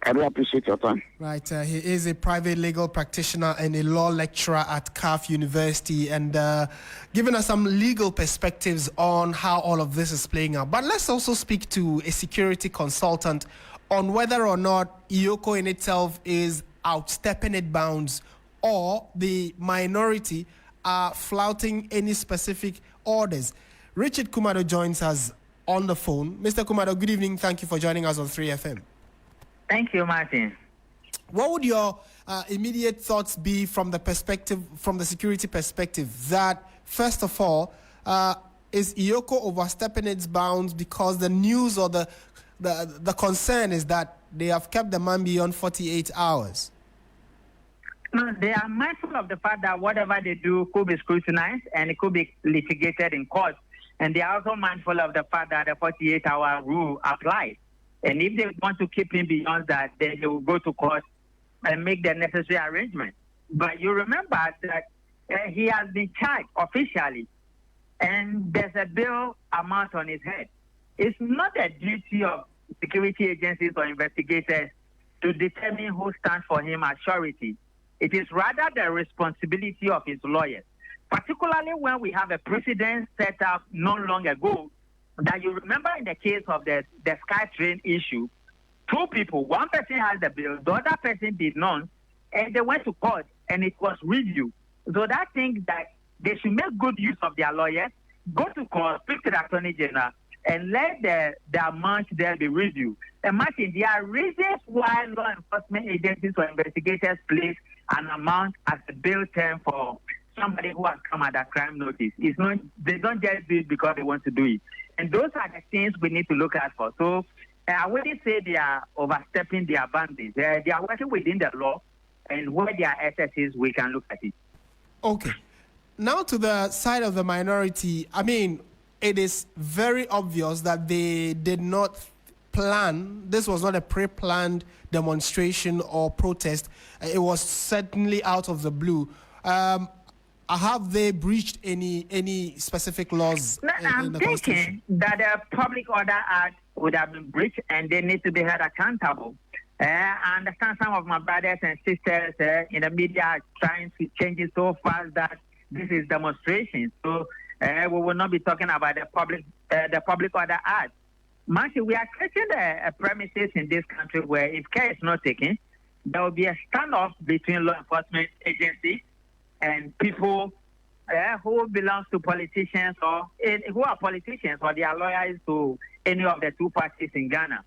I do appreciate your time. Right. He is a private legal practitioner and a law lecturer at CAF University, and giving us some legal perspectives on how all of this is playing out. But let's also speak to a security consultant on whether or not EOCO in itself is outstepping its bounds, or the minority are flouting any specific orders. Richard Kumado joins us on the phone. Mr. Kumado, good evening. Thank you for joining us on 3FM. Thank you, Martin. What would your immediate thoughts be from the security perspective? That, first of all, is EOCO overstepping its bounds because the news or the concern is that they have kept the man beyond 48 hours? No, they are mindful of the fact that whatever they do could be scrutinized and it could be litigated in court. And they are also mindful of the fact that the 48-hour rule applies. And if they want to keep him beyond that, then they will go to court and make the necessary arrangements. But you remember that he has been charged officially, and there's a bill amount on his head. It's not the duty of security agencies or investigators to determine who stands for him as surety. It is rather the responsibility of his lawyers, particularly when we have a precedent set up not long ago that you remember in the case of the SkyTrain issue. Two people, one person has the bill, the other person did not, and they went to court and it was reviewed. So that thing that they should make good use of their lawyers, go to court, speak to the Attorney General, and let the amount there be reviewed. And Martin, there are reasons why law enforcement agencies or investigators place an amount as a bail term for somebody who has come under crime notice. It's not, they don't just do it because they want to do it. And those are the things we need to look at for. So I wouldn't say they are overstepping their boundaries. They are working within the law, and where their excesses, we can look at it. Okay. Now to the side of the minority, I mean, it is very obvious that they did not plan. This was not a pre-planned demonstration or protest. It was certainly out of the blue. Have they breached any specific laws? I'm thinking that the Public Order Act would have been breached and they need to be held accountable. I understand some of my brothers and sisters in the media are trying to change it so fast that this is demonstration. So we will not be talking about the Public Order Act. Martin, we are creating a premises in this country where if care is not taken, there will be a standoff between law enforcement agencies and people who belong to politicians or who are politicians or they are lawyers to any of the two parties in Ghana.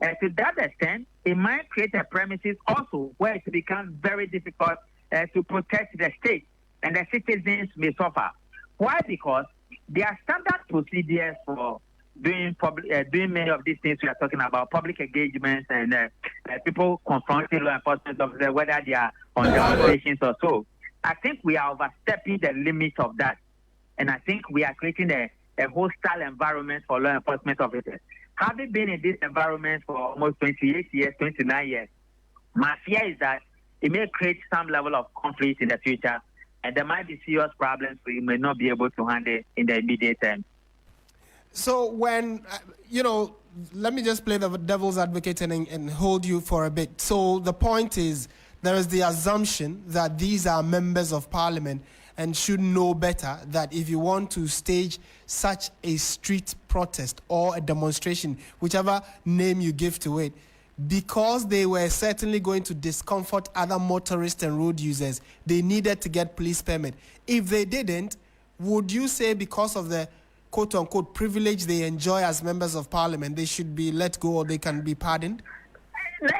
To that extent, it might create a premises also where it becomes very difficult to protect the state and the citizens may suffer. Why? Because there are standard procedures for doing many of these things we are talking about, public engagements and people confronting law enforcement officers, whether they are on demonstrations or so. I think we are overstepping the limits of that. And I think we are creating a hostile environment for law enforcement officers. Having been in this environment for almost 28 years, 29 years, my fear is that it may create some level of conflict in the future, and there might be serious problems we may not be able to handle in the immediate term. So when, let me just play the devil's advocate and hold you for a bit. So the point is, there is the assumption that these are members of parliament and should know better that if you want to stage such a street protest or a demonstration, whichever name you give to it, because they were certainly going to discomfort other motorists and road users, they needed to get police permit. If they didn't, would you say because of the quote-unquote privilege they enjoy as members of parliament, they should be let go or they can be pardoned?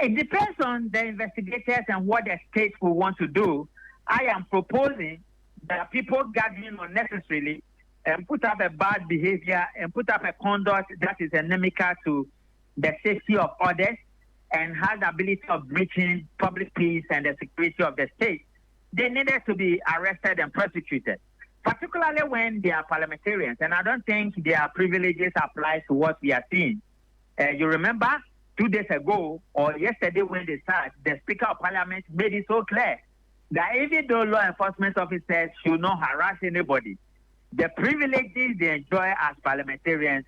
It depends on the investigators and what the state will want to do. I am proposing that people gathering unnecessarily and put up a bad behavior and put up a conduct that is inimical to the safety of others and has the ability of breaching public peace and the security of the state, they needed to be arrested and prosecuted, particularly when they are parliamentarians. And I don't think their privileges apply to what we are seeing. You remember 2 days ago or yesterday when they started, the Speaker of Parliament made it so clear that even though law enforcement officers should not harass anybody, the privileges they enjoy as parliamentarians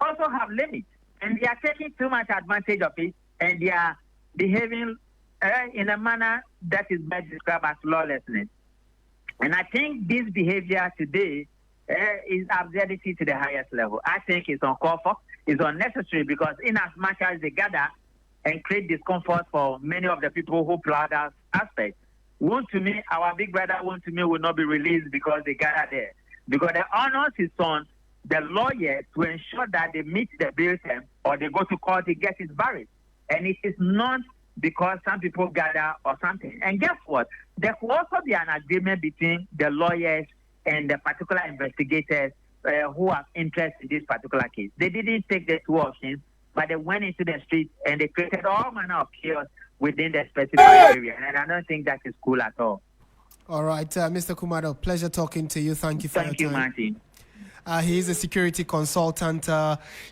also have limits. And they are taking too much advantage of it, and they are behaving in a manner that is best described as lawlessness. And I think this behavior today is absurdity to the highest level. I think it's uncalled for, it's unnecessary, because in as much as they gather and create discomfort for many of the people who plow that aspect, Wontumi, our big brother Wontumi, will not be released because they gather there. Because the honors his son the lawyer to ensure that they meet the bill term or they go to court to get it buried. And it is not because some people gather or something. And guess what? There could also be an agreement between the lawyers and the particular investigators who have interest in this particular case. They didn't take the two options, but they went into the street and they created all manner of chaos within the specified area. And I don't think that is cool at all. All right, Mr. Kumado, pleasure talking to you. Thank you for your time. Thank you, Martin. He is a security consultant,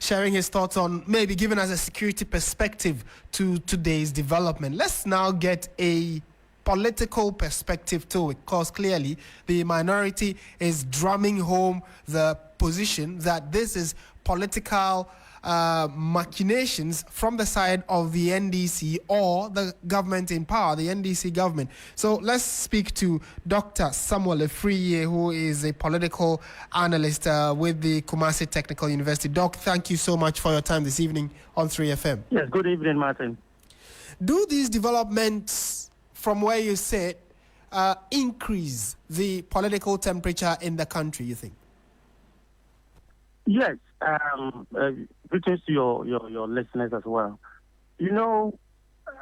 sharing his thoughts on maybe giving us a security perspective to today's development. Let's now get a political perspective to it, because clearly the minority is drumming home the position that this is political machinations from the side of the NDC or the government in power, the NDC government. So let's speak to Dr. Samuel Efriye, who is a political analyst with the Kumasi Technical University. Doc, thank you so much for your time this evening on 3FM. Yes, good evening, Martin. Do these developments, from where you sit, increase the political temperature in the country, you think? Yes. Greetings to your listeners as well. You know,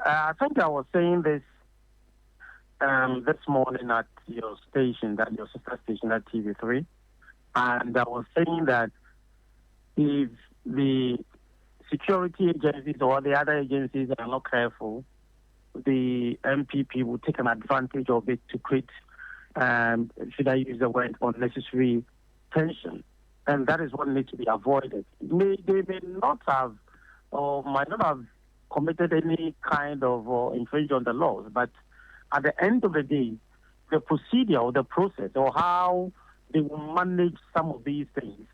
I think I was saying this this morning at your station, that your sister station at TV3, and I was saying that if the security agencies or the other agencies are not careful, the MPP will take an advantage of it to create, should I use the word, unnecessary tension. And that is what needs to be avoided. They may not have or might not have committed any kind of infringement on the laws, but at the end of the day, the procedure or the process or how they will manage some of these things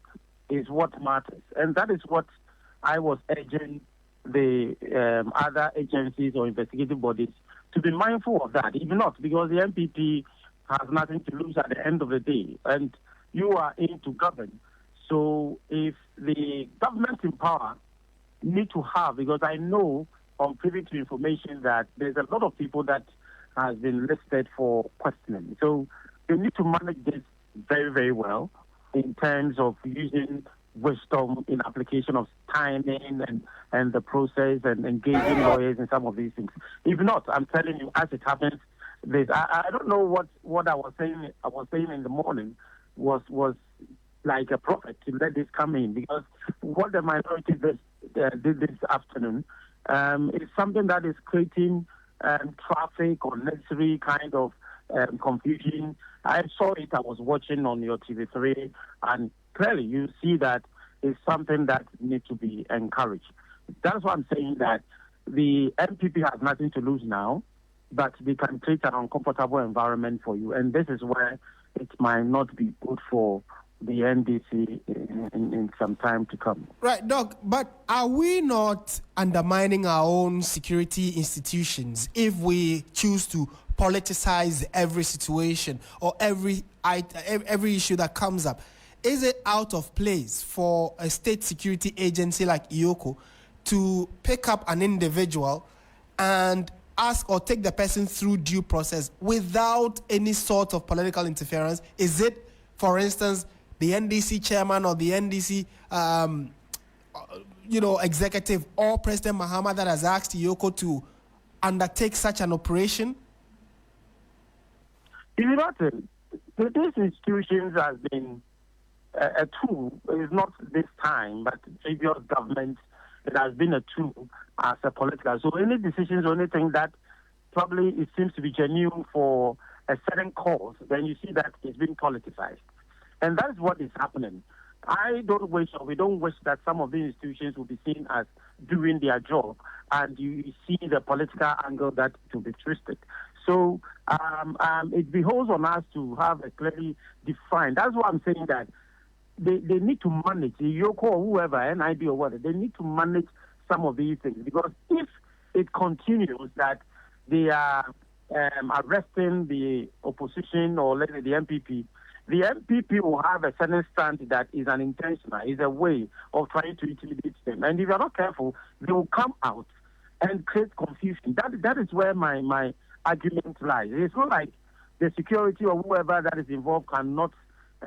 is what matters. And that is what I was urging the other agencies or investigative bodies to be mindful of that. If not, because the MPP has nothing to lose at the end of the day, and you are in to govern. So if the government in power need to have, because I know on privy to information that there's a lot of people that has been listed for questioning. So they need to manage this very, very well in terms of using wisdom in application of timing and the process and engaging lawyers in some of these things. If not, I'm telling you, as it happens, I don't know what I was saying. I was saying in the morning was like a prophet to let this come in, because what the minority did this afternoon is something that is creating traffic or unnecessary kind of confusion. I saw it. I was watching on your TV3, and clearly you see that it's something that needs to be encouraged. That's why I'm saying that the MPP has nothing to lose now, but they can create an uncomfortable environment for you, and this is where it might not be good for the NDC in some time to come. Right, Doc, but are we not undermining our own security institutions if we choose to politicize every situation or every issue that comes up? Is it out of place for a state security agency like EOCO to pick up an individual and ask or take the person through due process without any sort of political interference? Is it, for instance, the NDC chairman or the NDC, executive or President Mahama that has asked EOCO to undertake such an operation? These institutions has been a tool. It's not this time, but previous governments, it has been a tool as a political. So any decisions or anything that probably it seems to be genuine for a certain cause, then you see that it's being politicized. And that is what is happening. I don't wish, or we don't wish, that some of these institutions will be seen as doing their job, and you see the political angle that to be twisted. So it behoves on us to have a clearly defined. That's why I'm saying that they need to manage, the EOCO or whoever, NIB or whatever, they need to manage some of these things. Because if it continues that they are arresting the opposition or let's say the MPP will have a certain stand that is unintentional, is a way of trying to intimidate them. And if you're not careful, they will come out and create confusion. That is where my argument lies. It's not like the security or whoever that is involved cannot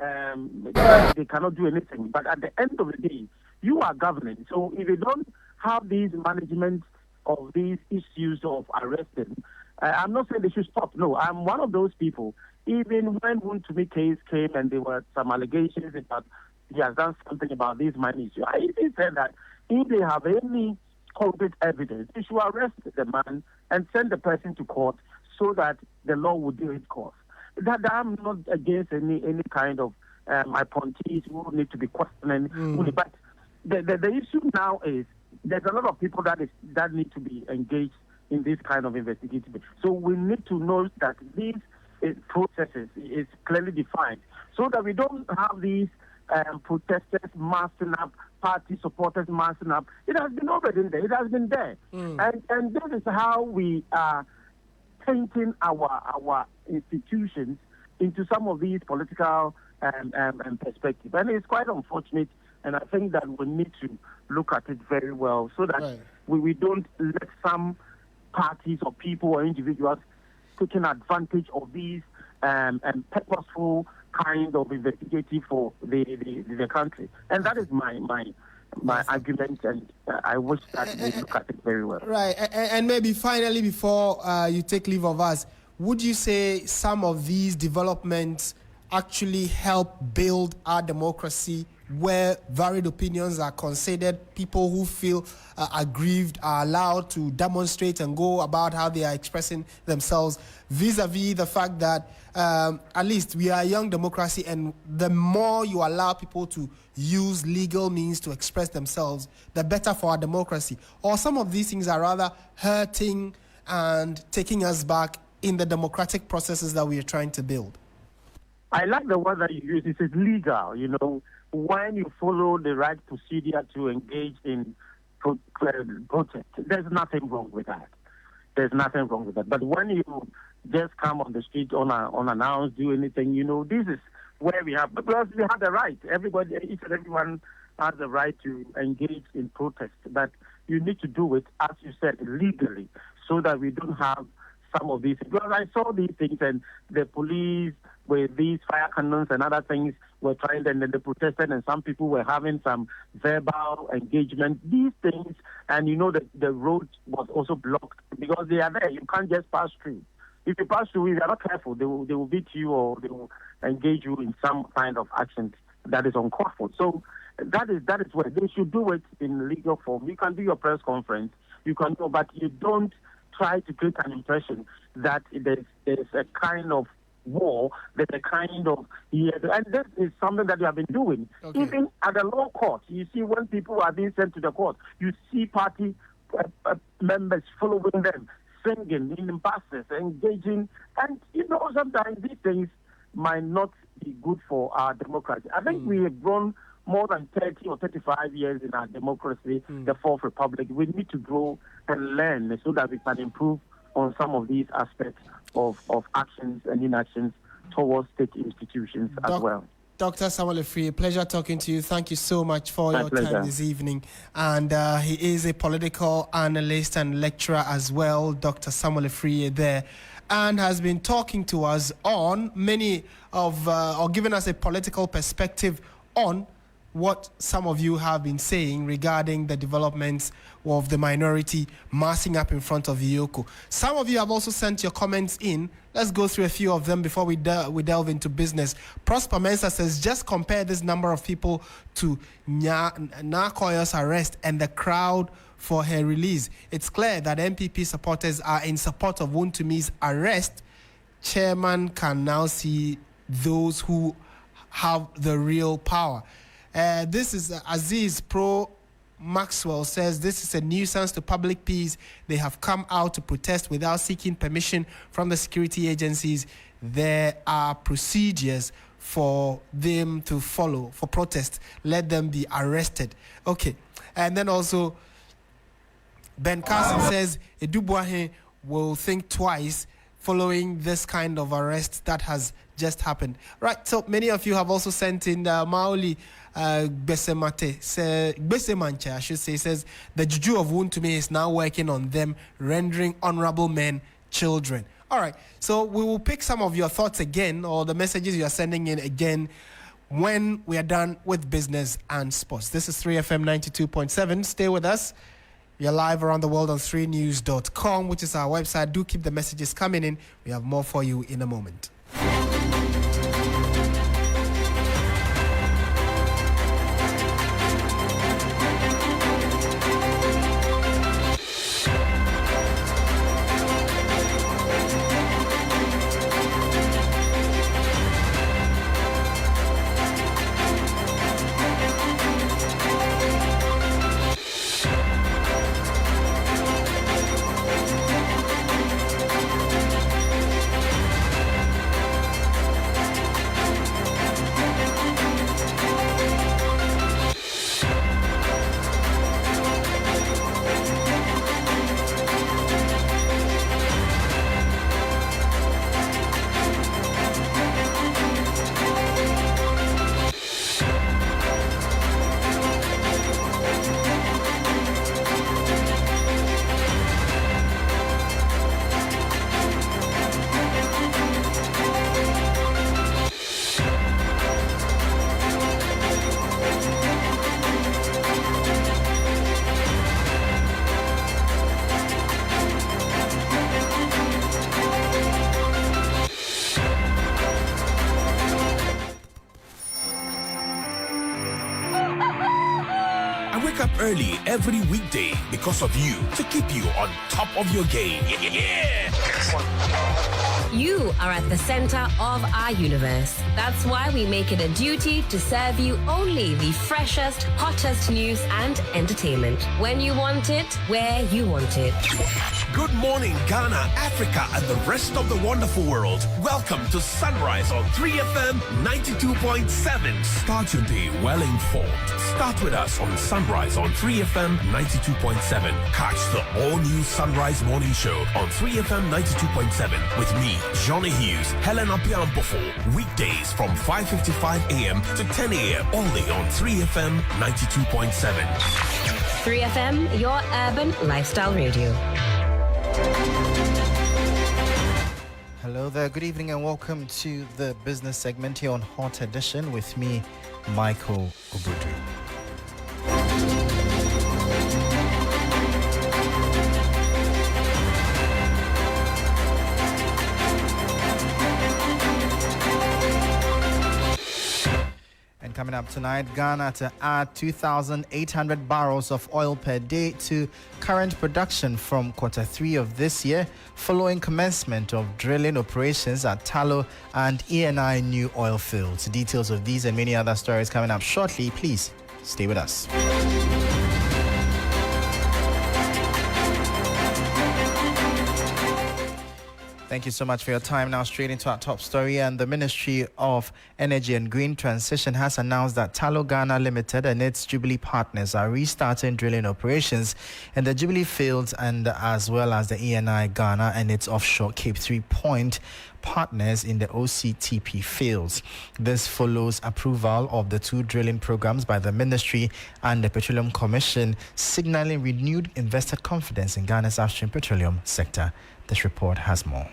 they cannot do anything. But at the end of the day, you are governing. So if you don't have these management of these issues of arresting, I'm not saying they should stop. No, I'm one of those people. Even when Wontumi case came and there were some allegations about he has done something about this money issue, I even said that if they have any concrete evidence, they should arrest the man and send the person to court so that the law will do its course. That I'm not against any kind of appointees who need to be questioning. But the issue now is there's a lot of people that need to be engaged in this kind of investigation. So we need to know that these processes is clearly defined so that we don't have these protesters massing up, party supporters massing up. It has been already there. It has been there. And this is how we are painting our institutions into some of these political perspectives. And it's quite unfortunate, and I think that we need to look at it very well so that we don't let some parties or people or individuals taking advantage of these purposeful kind of investigative for the country. And that is my argument, and I wish that we look at it very well. Right. And maybe finally, before you take leave of us, would you say some of these developments actually help build our democracy, where varied opinions are considered, people who feel aggrieved are allowed to demonstrate and go about how they are expressing themselves, vis-a-vis the fact that at least we are a young democracy, and the more you allow people to use legal means to express themselves, the better for our democracy? Or some of these things are rather hurting and taking us back in the democratic processes that we are trying to build? I like the word that you use. It is legal, you know. When you follow the right procedure to engage in protest, there's nothing wrong with that. There's nothing wrong with that. But when you just come on the street unannounced, do anything, you know, this is where we have, because we have the right. Everybody, each and everyone has the right to engage in protest. But you need to do it, as you said, legally, so that we don't have some of these. Because I saw these things, and the police with these fire cannons and other things were trying, and they protested, and some people were having some verbal engagement. These things, and you know that the road was also blocked because they are there. You can't just pass through. If you pass through, if you are not careful, they will beat you, or they will engage you in some kind of action that is uncalled for. So that is where they should do it in legal form. You can do your press conference, you can do, but you don't try to create an impression that there's a kind of war, there's a kind of, and this is something that we have been doing. Okay. Even at the law court, you see when people are being sent to the court, you see party members following them, singing in buses, engaging, and you know sometimes these things might not be good for our democracy. I think we have grown more than 30 or 35 years in our democracy, the Fourth Republic. We need to grow and learn so that we can improve on some of these aspects of actions and inactions towards state institutions as well. Dr. Samuel Afriyie, pleasure talking to you. Thank you so much for your time this evening. And he is a political analyst and lecturer as well, Dr. Samuel Afriyie there, and has been talking to us on many of, or giving us a political perspective on what some of you have been saying regarding the developments of the minority massing up in front of EOCO. Some of you have also sent your comments in. Let's go through a few of them before we delve into business. Prosper Mensah says, just compare this number of people to Nakoyo's arrest and the crowd for her release. It's clear that MPP supporters are in support of Wontumi's arrest. Chairman can now see those who have the real power. This is Aziz Pro Maxwell says, this is a nuisance to public peace. They have come out to protest without seeking permission from the security agencies. There are procedures for them to follow for protest. Let them be arrested. Okay. And then also Ben Carson says Edubuahe will think twice following this kind of arrest that has just happened. Right, so many of you have also sent in Maoli Besemanche, I should say, says the juju of Wontumi is now working on them, rendering honorable men children. All right, so we will pick some of your thoughts again, or the messages you are sending in again, when we are done with business and sports. This is 3FM 92.7. Stay with us. We are live around the world on 3news.com, which is our website. Do keep the messages coming in. We have more for you in a moment. Early every weekday because of you, to keep you on top of your game. Yeah! You are at the center of our universe. That's why we make it a duty to serve you only the freshest, hottest news and entertainment. When you want it, where you want it. Good morning, Ghana, Africa, and the rest of the wonderful world. Welcome to Sunrise on 3FM 92.7. Start your day well informed. Start with us on Sunrise on 3FM 92.7. Catch the all-new Sunrise Morning Show on 3FM 92.7 with me, Johnny Hughes, Helen Acheampong. Weekdays from 5:55 a.m. to 10 a.m. only on 3FM 92.7. 3FM, your urban lifestyle radio. Hello there, good evening and welcome to the business segment here on Hot Edition with me, Michael Obudu. And coming up tonight, Ghana to add 2,800 barrels of oil per day to current production from Q3 of this year, following commencement of drilling operations at Tallow and ENI new oil fields. Details of these and many other stories coming up shortly. Please stay with us. Thank you so much for your time. Now straight into our top story, and the Ministry of Energy and Green Transition has announced that Tallow Ghana Limited and its Jubilee partners are restarting drilling operations in the Jubilee fields, and as well as the ENI Ghana and its offshore Cape 3 Point partners in the OCTP fields. This follows approval of the two drilling programs by the Ministry and the Petroleum Commission, signaling renewed investor confidence in Ghana's upstream petroleum sector. This report has more.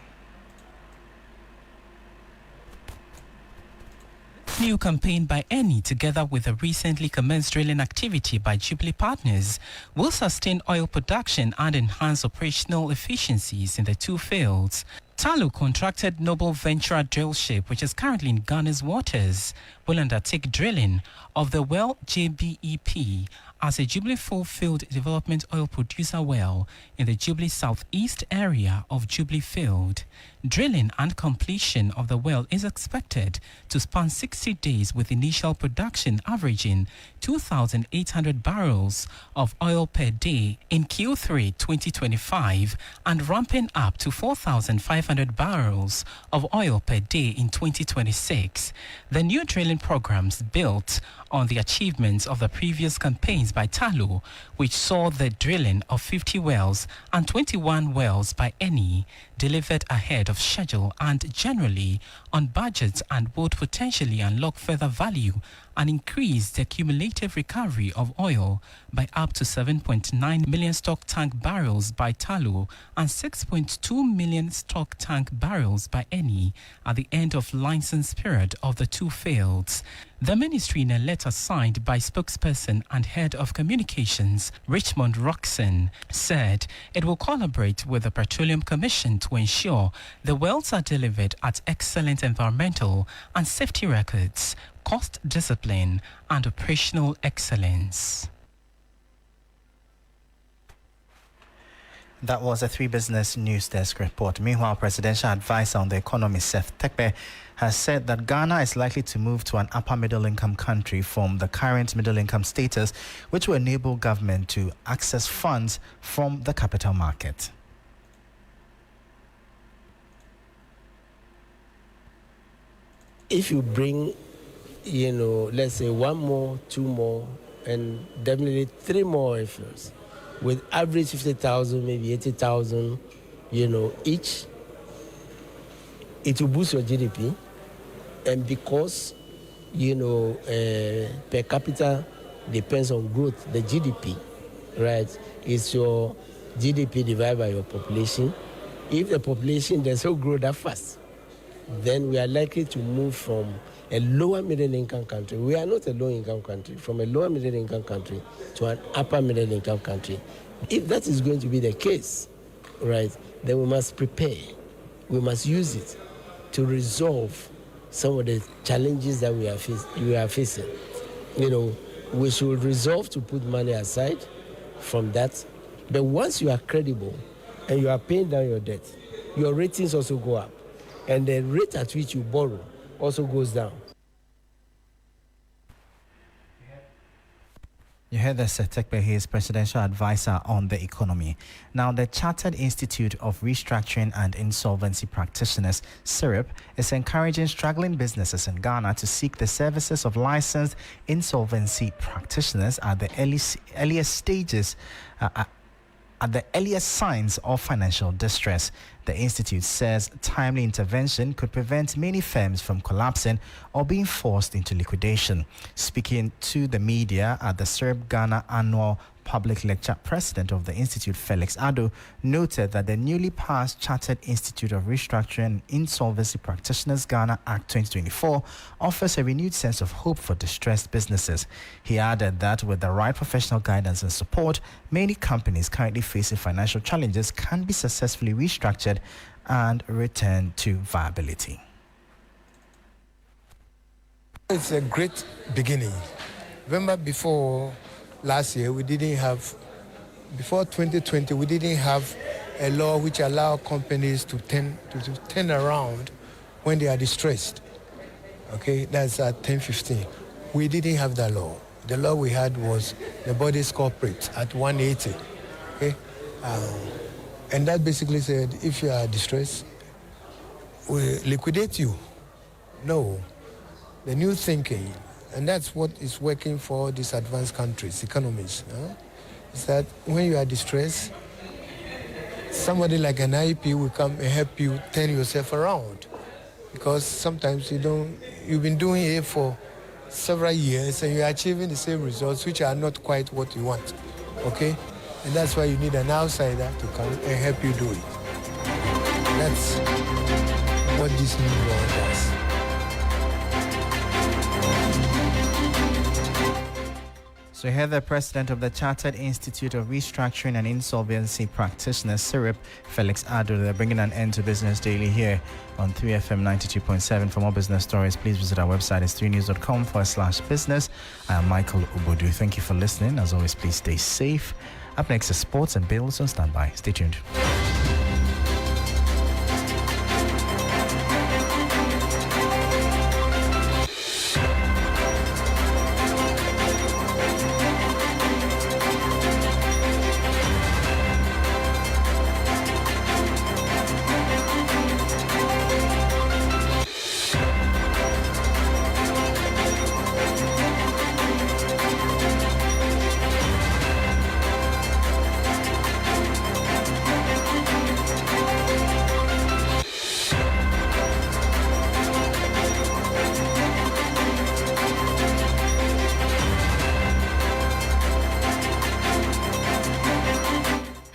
New campaign by Eni, together with a recently commenced drilling activity by Jubilee partners, will sustain oil production and enhance operational efficiencies in the two fields. Tallow contracted Noble Venture drill ship, which is currently in Ghana's waters, will undertake drilling of the well JBEP as a Jubilee full field development oil producer well in the Jubilee southeast area of Jubilee field. Drilling and completion of the well is expected to span 60 days, with initial production averaging 2,800 barrels of oil per day in Q3 2025 and ramping up to 4,500 barrels of oil per day in 2026. The new drilling programs built on the achievements of the previous campaigns by Tallow, which saw the drilling of 50 wells and 21 wells by Eni, delivered ahead of schedule and generally on budget, and would potentially unlock further value and increase the cumulative recovery of oil by up to 7.9 million stock tank barrels by Tullow and 6.2 million stock tank barrels by Eni at the end of license period of the two fields. The ministry, in a letter signed by spokesperson and head of communications Richmond Roxon, said it will collaborate with the Petroleum Commission to ensure the wells are delivered at excellent environmental and safety records, cost discipline and operational excellence. That was a 3 Business News Desk report. Meanwhile, Presidential Advisor on the Economy, Seth Tekpe, has said that Ghana is likely to move to an upper middle-income country from the current middle-income status, which will enable government to access funds from the capital market. If you bring, let's say 1 more, 2 more, and definitely 3 more fuels, with average 50,000, maybe 80,000, each, it will boost your GDP. And because, per capita depends on growth, the GDP, right, is your GDP divided by your population. If the population doesn't grow that fast, then we are likely to move from a lower middle-income country. We are not a low-income country, from a lower middle-income country to an upper middle-income country. If that is going to be the case, right, then we must prepare. We must use it to resolve some of the challenges that we are facing. We should resolve to put money aside from that. But once you are credible and you are paying down your debt, your ratings also go up. And the rate at which you borrow also goes down. You heard that Seth Tekpe, he is Presidential Advisor on the Economy. Now, the Chartered Institute of Restructuring and Insolvency Practitioners, CIRIP, is encouraging struggling businesses in Ghana to seek the services of licensed insolvency practitioners at the earliest stages, at the earliest signs of financial distress. The institute says timely intervention could prevent many firms from collapsing or being forced into liquidation. Speaking to the media at the CIRIP Ghana annual public lecture, President of the Institute, Felix Ado, noted that the newly passed Chartered Institute of Restructuring and Insolvency Practitioners Ghana Act 2024 offers a renewed sense of hope for distressed businesses. He added that with the right professional guidance and support, many companies currently facing financial challenges can be successfully restructured and return to viability. It's a great beginning. Remember before last year, before 2020, we didn't have a law which allowed companies to turn around when they are distressed. Okay, that's at 1015. We didn't have that law. The law we had was the bodies corporate at 180. Okay, and that basically said if you are distressed, we liquidate you. No, the new thinking. And that's what is working for these advanced countries, economies. Is that when you are distressed, somebody like an IEP will come and help you turn yourself around. Because sometimes you've been doing it for several years and you're achieving the same results which are not quite what you want. Okay? And that's why you need an outsider to come and help you do it. That's what this new law does. So here the President of the Chartered Institute of Restructuring and Insolvency Practitioners, CIRIP, Felix Ado. They're bringing an end to Business Daily here on 3FM 92.7. For more business stories, please visit our website. It's 3news.com/business. I am Michael Ubodu. Thank you for listening. As always, please stay safe. Up next is sports and bills on standby. Stay tuned.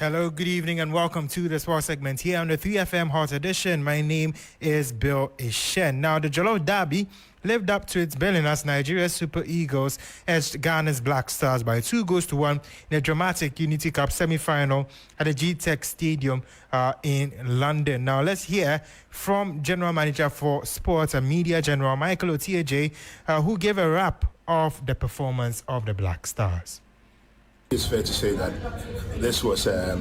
Hello, good evening, and welcome to the sports segment here on the 3FM Hot Edition. My name is Bill Ishen. Now, the Jollof Derby lived up to its billing as Nigeria's Super Eagles edged Ghana's Black Stars by 2-1 in a dramatic Unity Cup semi-final at the G-Tech Stadium in London. Now, let's hear from General Manager for Sports and Media General Michael Otieje, who gave a wrap of the performance of the Black Stars. It's fair to say that this was a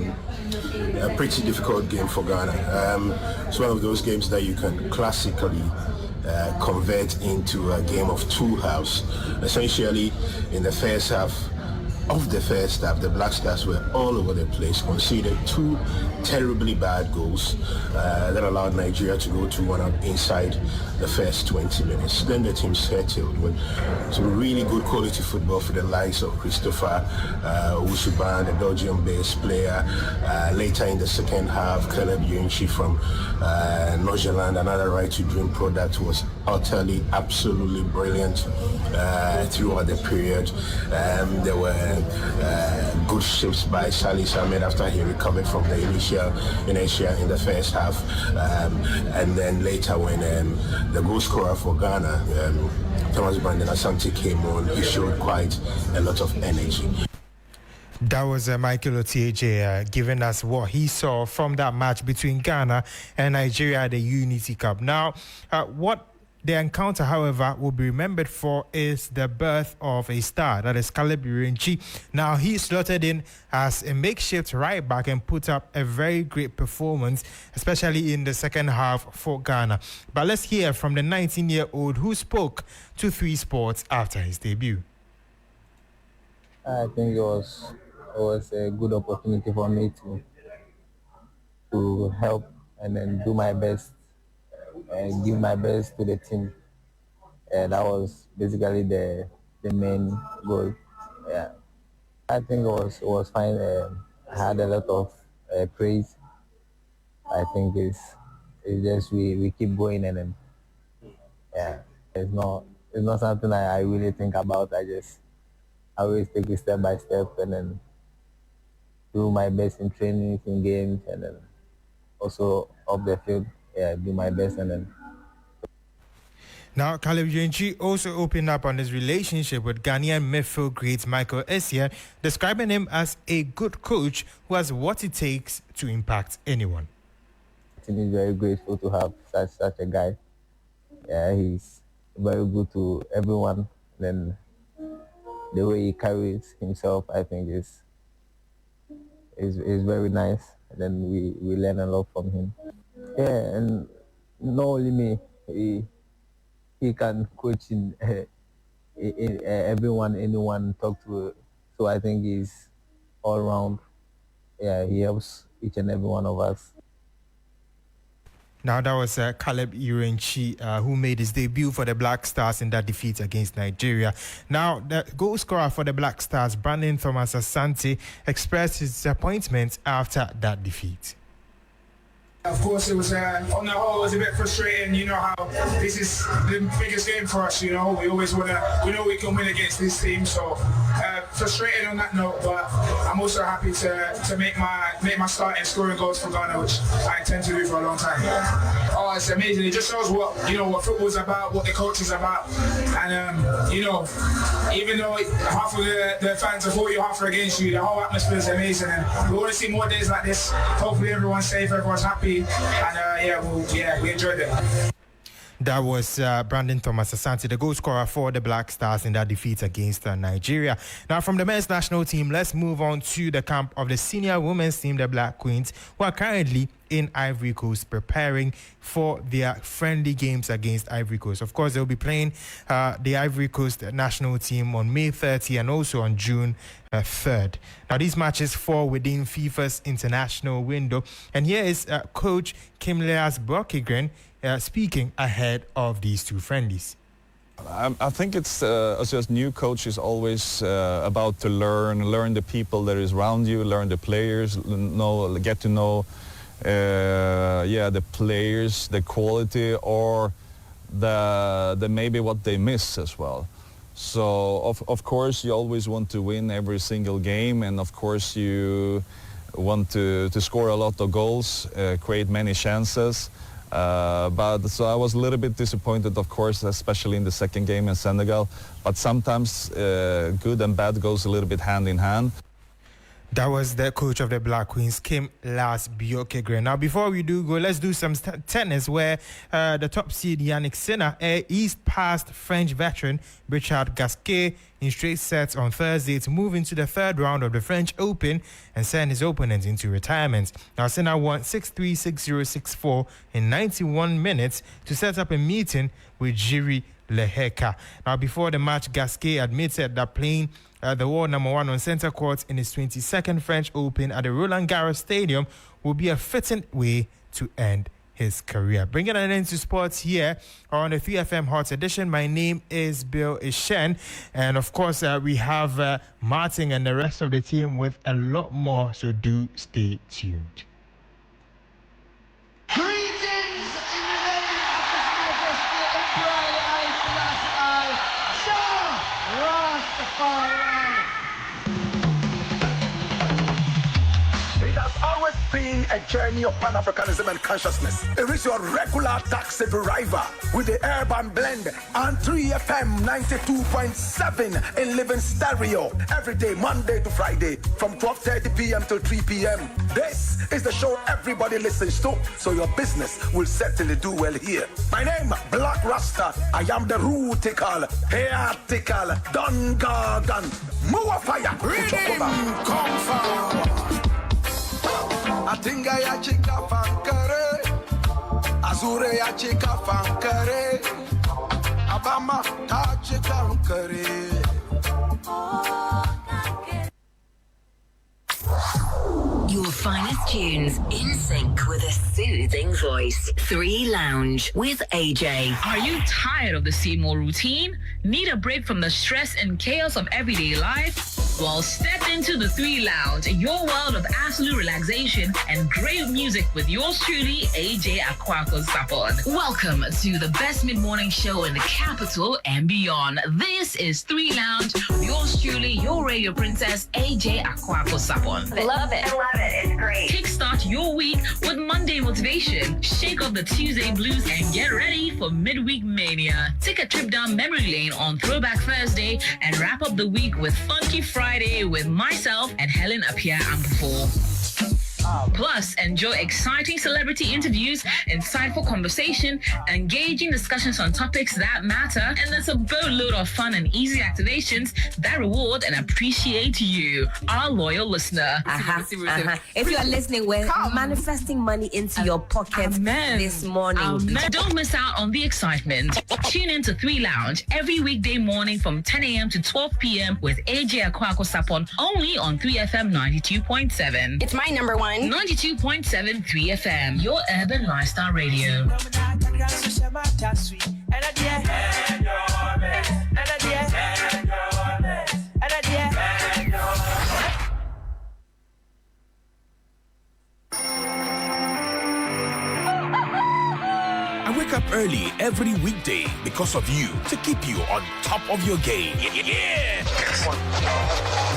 pretty difficult game for Ghana. It's one of those games that you can classically convert into a game of two halves. Essentially, in the first half, the Black Stars were all over the place, conceded two terribly bad goals that allowed Nigeria to go 2-1 up inside the first 20 minutes. Then the team settled with some really good quality football for the likes of Christopher Ushuban, the Belgium-based player. Later in the second half, Caleb Yunchi from Norgeland, another right-to-dream product, was utterly, absolutely brilliant throughout the period. There were good shifts by Salis Ahmed after he recovered from the initial inertia in the first half. And then later when the goal scorer for Ghana, Thomas Brandon Asante, came on, he showed quite a lot of energy. That was Michael Otieje giving us what he saw from that match between Ghana and Nigeria at the Unity Cup. Now, what the encounter, however, will be remembered for is the birth of a star, that is Caleb Irenchi. Now, he slotted in as a makeshift right back and put up a very great performance, especially in the second half for Ghana. But let's hear from the 19-year-old who spoke to 3 Sports after his debut. I think it was a good opportunity for me to help and then do my best and give my best to the team. That was basically the main goal. Yeah, I think it was fine. I had a lot of praise. I think it's just we keep going, and then it's not something I really think about. I always take it step by step and then do my best in trainings, in games, and then also off the field. Yeah, do my best and then. Now, Caleb Irenchi also opened up on his relationship with Ghanaian midfield great Michael Essien, describing him as a good coach who has what it takes to impact anyone. I think he's very grateful to have such a guy. Yeah, he's very good to everyone. Then the way he carries himself, I think is very nice. And then we learn a lot from him. Yeah, and not only me, he can coach in everyone, anyone talk to. So I think he's all around. Yeah, he helps each and every one of us. Now, that was Caleb Irenchi, who made his debut for the Black Stars in that defeat against Nigeria. Now, the goal scorer for the Black Stars, Brandon Thomas Asante, expressed his disappointment after that defeat. Of course, it was on the whole, it was a bit frustrating. You know how this is the biggest game for us. You know, we always we know we can win against this team. So frustrated on that note, but I'm also happy to make my start in scoring goals for Ghana, which I intend to do for a long time. Oh, it's amazing! It just shows what football's about, what the coach is about, and even though half of the fans are for you, half are against you, the whole atmosphere is amazing, and we want to see more days like this. Hopefully, everyone's safe, everyone's happy. And we enjoyed it. That was Brandon Thomas Asante, the goal scorer for the Black Stars in that defeat against Nigeria. Now, from the men's national team, let's move on to the camp of the senior women's team, the Black Queens, who are currently in Ivory Coast preparing for their friendly games against Ivory Coast. Of course, they'll be playing the Ivory Coast national team on May 30 and also on June 3rd. Now, these matches fall within FIFA's international window. And here is Coach Kimleas Brokigren speaking ahead of these two friendlies. I think it's as a new coach is always about to learn the people that is around you, learn the players, get to know the players, the quality, or the maybe what they miss as well. So of course you always want to win every single game, and of course you want to score a lot of goals, create many chances. But so I was a little bit disappointed, of course, especially in the second game in Senegal. But sometimes good and bad goes a little bit hand in hand. That was the coach of the Black Queens, Kim Las-Biokegre. Now, before we do go, let's do some tennis where the top seed Yannick Sinner eased past French veteran Richard Gasquet in straight sets on Thursday to move into the third round of the French Open and send his opponent into retirement. Now, Sinner won 6-3, 6-0, 6-4 in 91 minutes to set up a meeting with Jiri Leheka. Now, before the match, Gasquet admitted that playing the world number one on center court in his 22nd French Open at the Roland Garros Stadium will be a fitting way to end his career. Bringing an end to sports here on the 3FM Hot Edition. My name is Bill Ishen, and of course we have Martin and the rest of the team with a lot more, so do stay tuned. Greetings in the name of the Majesty Emperor Rastafari. It has always been a journey of Pan-Africanism and consciousness. It is your regular taxi driver with the urban blend and 3FM 92.7 in living stereo every day, Monday to Friday, from 12:30 p.m. till 3 p.m. This is the show everybody listens to, so your business will certainly do well here. My name, Black Rasta. I am the rootical, hairtical, Don Gargan, Mua Fire, Rhythm, Comfort. Atinga ya chika fankare, Azure ya chika fankare, Abama ta chika fankare. Your finest tunes in sync with a soothing voice. 3 Lounge with AJ. Are you tired of the same old routine? Need a break from the stress and chaos of everyday life? Well, step into the 3 Lounge, your world of absolute relaxation and great music with yours truly, AJ Acheampong Sapon. Welcome to the best mid-morning show in the capital and beyond. This is 3 Lounge, yours truly, your radio princess, AJ Acheampong Sapon. Love it. I love it. It's great. Kickstart your week with Monday motivation, shake off the Tuesday blues, and get ready for midweek mania. Take a trip down memory lane on Throwback Thursday and wrap up the week with Funky Friday with myself and Helen acheampong. Plus, enjoy exciting celebrity interviews, insightful conversation, engaging discussions on topics that matter, and there's a boatload of fun and easy activations that reward and appreciate you, our loyal listener. If you are listening, we're manifesting money into your pocket this morning. Don't miss out on the excitement. Tune in to 3 Lounge every weekday morning from 10 a.m. to 12 p.m. with AJ Acheampong Sapon, only on 3FM 92.7. It's my number one. 92.7 3FM, your urban lifestyle radio. I wake up early every weekday because of you, to keep you on top of your game. Yeah!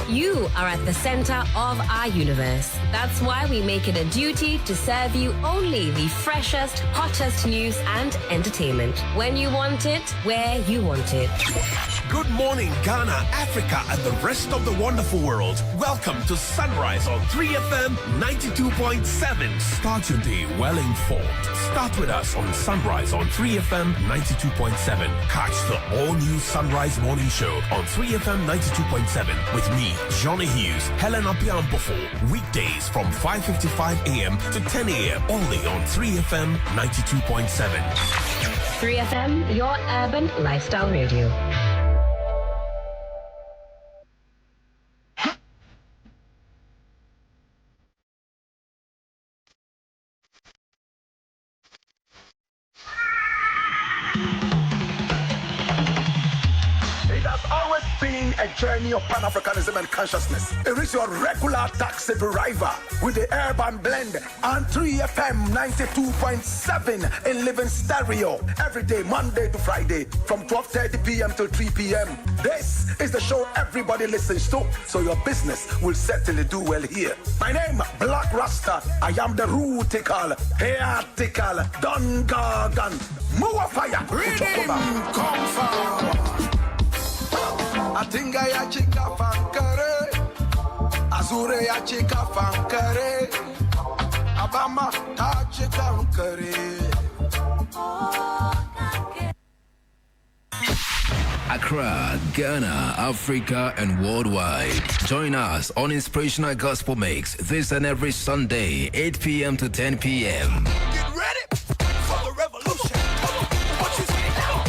You are at the center of our universe. That's why we make it a duty to serve you only the freshest, hottest news and entertainment. When you want it, where you want it. Good morning, Ghana, Africa, and the rest of the wonderful world. Welcome to Sunrise on 3FM 92.7. Start your day well informed. Start with us on Sunrise on 3FM 92.7. Catch the all-new Sunrise Morning Show on 3FM 92.7 with me, Johnny Hughes, Helen acheampong, weekdays from 5:55 a.m. to 10 a.m. only on 3FM 92.7. 3FM, your urban lifestyle radio. It has always been being a journey of Pan-Africanism and consciousness. It is your regular taxi driver with the urban blend and 3FM 92.7 in living stereo every day, Monday to Friday from 12:30 p.m. till 3 p.m. This is the show everybody listens to, so your business will certainly do well here. My name, Black Rasta. I am the rootical, heatical, Don Gargan, Mua Fire. Come forward. I think I achika fankare, Azure achika fankare, Abama achika fankare. Accra, Ghana, Africa, and worldwide. Join us on Inspirational Gospel Mix this and every Sunday, 8 p.m. to 10 p.m. Get ready for the revolution. What you say now?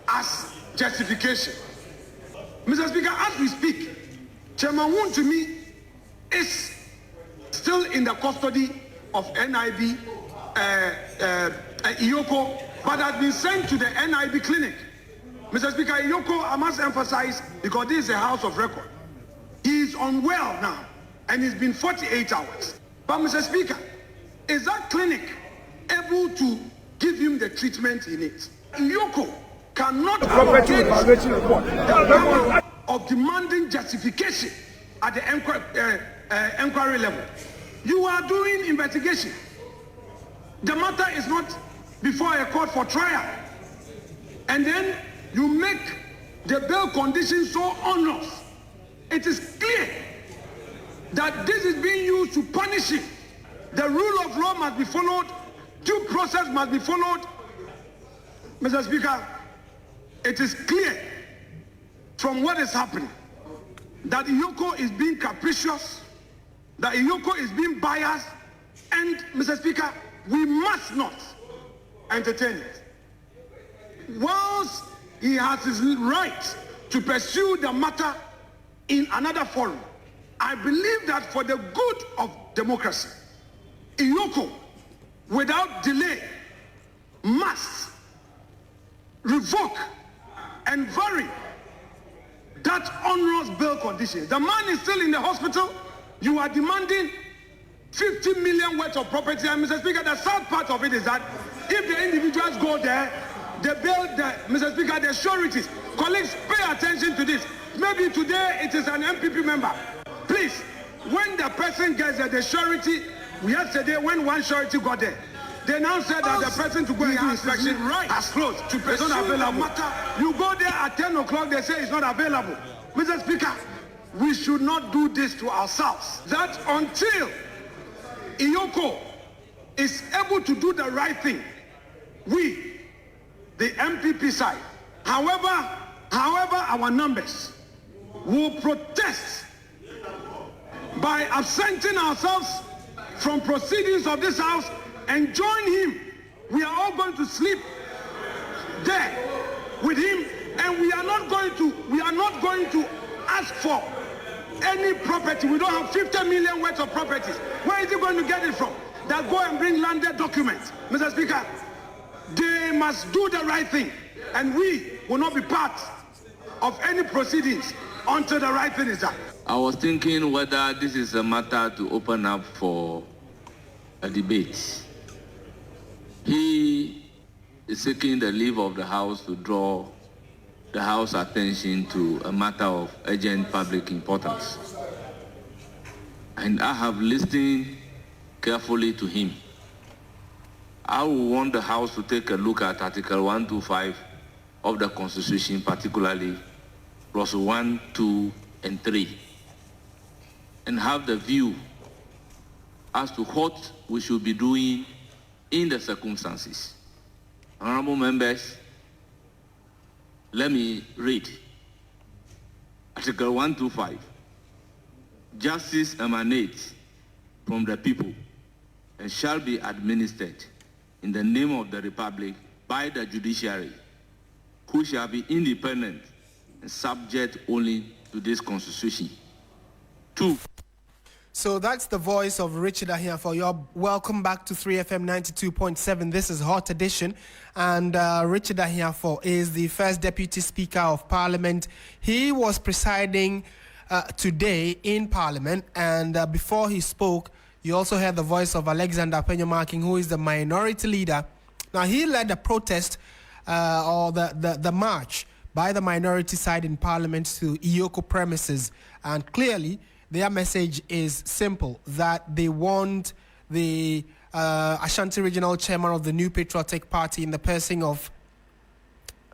As justification. Mr. Speaker, as we speak, Chairman Wontumi is still in the custody of NIB, EOCO, but has been sent to the NIB clinic. Mr. Speaker, EOCO, I must emphasize, because this is a house of record, he is unwell now, and it's been 48 hours. But Mr. Speaker, is that clinic able to give him the treatment he needs? EOCO cannot allocate of demanding justification at the inquiry level. You are doing investigation. The matter is not before a court for trial. And then you make the bail conditions so onerous. It is clear that this is being used to punish him. The rule of law must be followed. Due process must be followed. Mr. Speaker, it is clear from what is happening that EOCO is being capricious, that EOCO is being biased, and Mr. Speaker, we must not entertain it. Whilst he has his right to pursue the matter in another forum, I believe that for the good of democracy, EOCO, without delay, must revoke and vary that onerous bail condition. The man is still in the hospital. You are demanding 50 million worth of property. And Mr. Speaker, the sad part of it is that if the individuals go there, they build Mr. Speaker, the sureties. Colleagues, pay attention to this. Maybe today it is an MPP member. Please, when the person gets there, the surety, yesterday when one surety got there, they now said that the person to go and do inspection has closed. It's not available. You go there at 10 o'clock, they say it's not available. Mr. Speaker, we should not do this to ourselves. That until EOCO is able to do the right thing, we, the MPP side, however our numbers, will protest by absenting ourselves from proceedings of this house and join him. We are all going to sleep there with him, and we are not going to ask for any property. We don't have 50 million worth of properties. Where is he going to get it from? That go and bring landed documents. Mr. Speaker, they must do the right thing, and we will not be part of any proceedings until the right thing is done. I was thinking whether this is a matter to open up for a debate. He is seeking the leave of the House to draw the House attention to a matter of urgent public importance. And I have listened carefully to him. I will want the House to take a look at Article 125 of the Constitution, particularly clause 1, 2, and 3, and have the view as to what we should be doing in the circumstances. Honorable members, let me read Article 125. Justice emanates from the people and shall be administered in the name of the Republic by the judiciary, who shall be independent and subject only to this Constitution. 2. So that's the voice of Richard Acheampong. You're welcome back to 3FM 92.7. This is Hot Edition. And Richard Acheampong is the first Deputy Speaker of Parliament. He was presiding today in Parliament. And before he spoke, you also heard the voice of Alexander Penyumarking, who is the minority leader. Now, he led the protest or the march by the minority side in Parliament to EOCO premises. And clearly, their message is simple, that they want the Ashanti Regional Chairman of the New Patriotic Party in the person of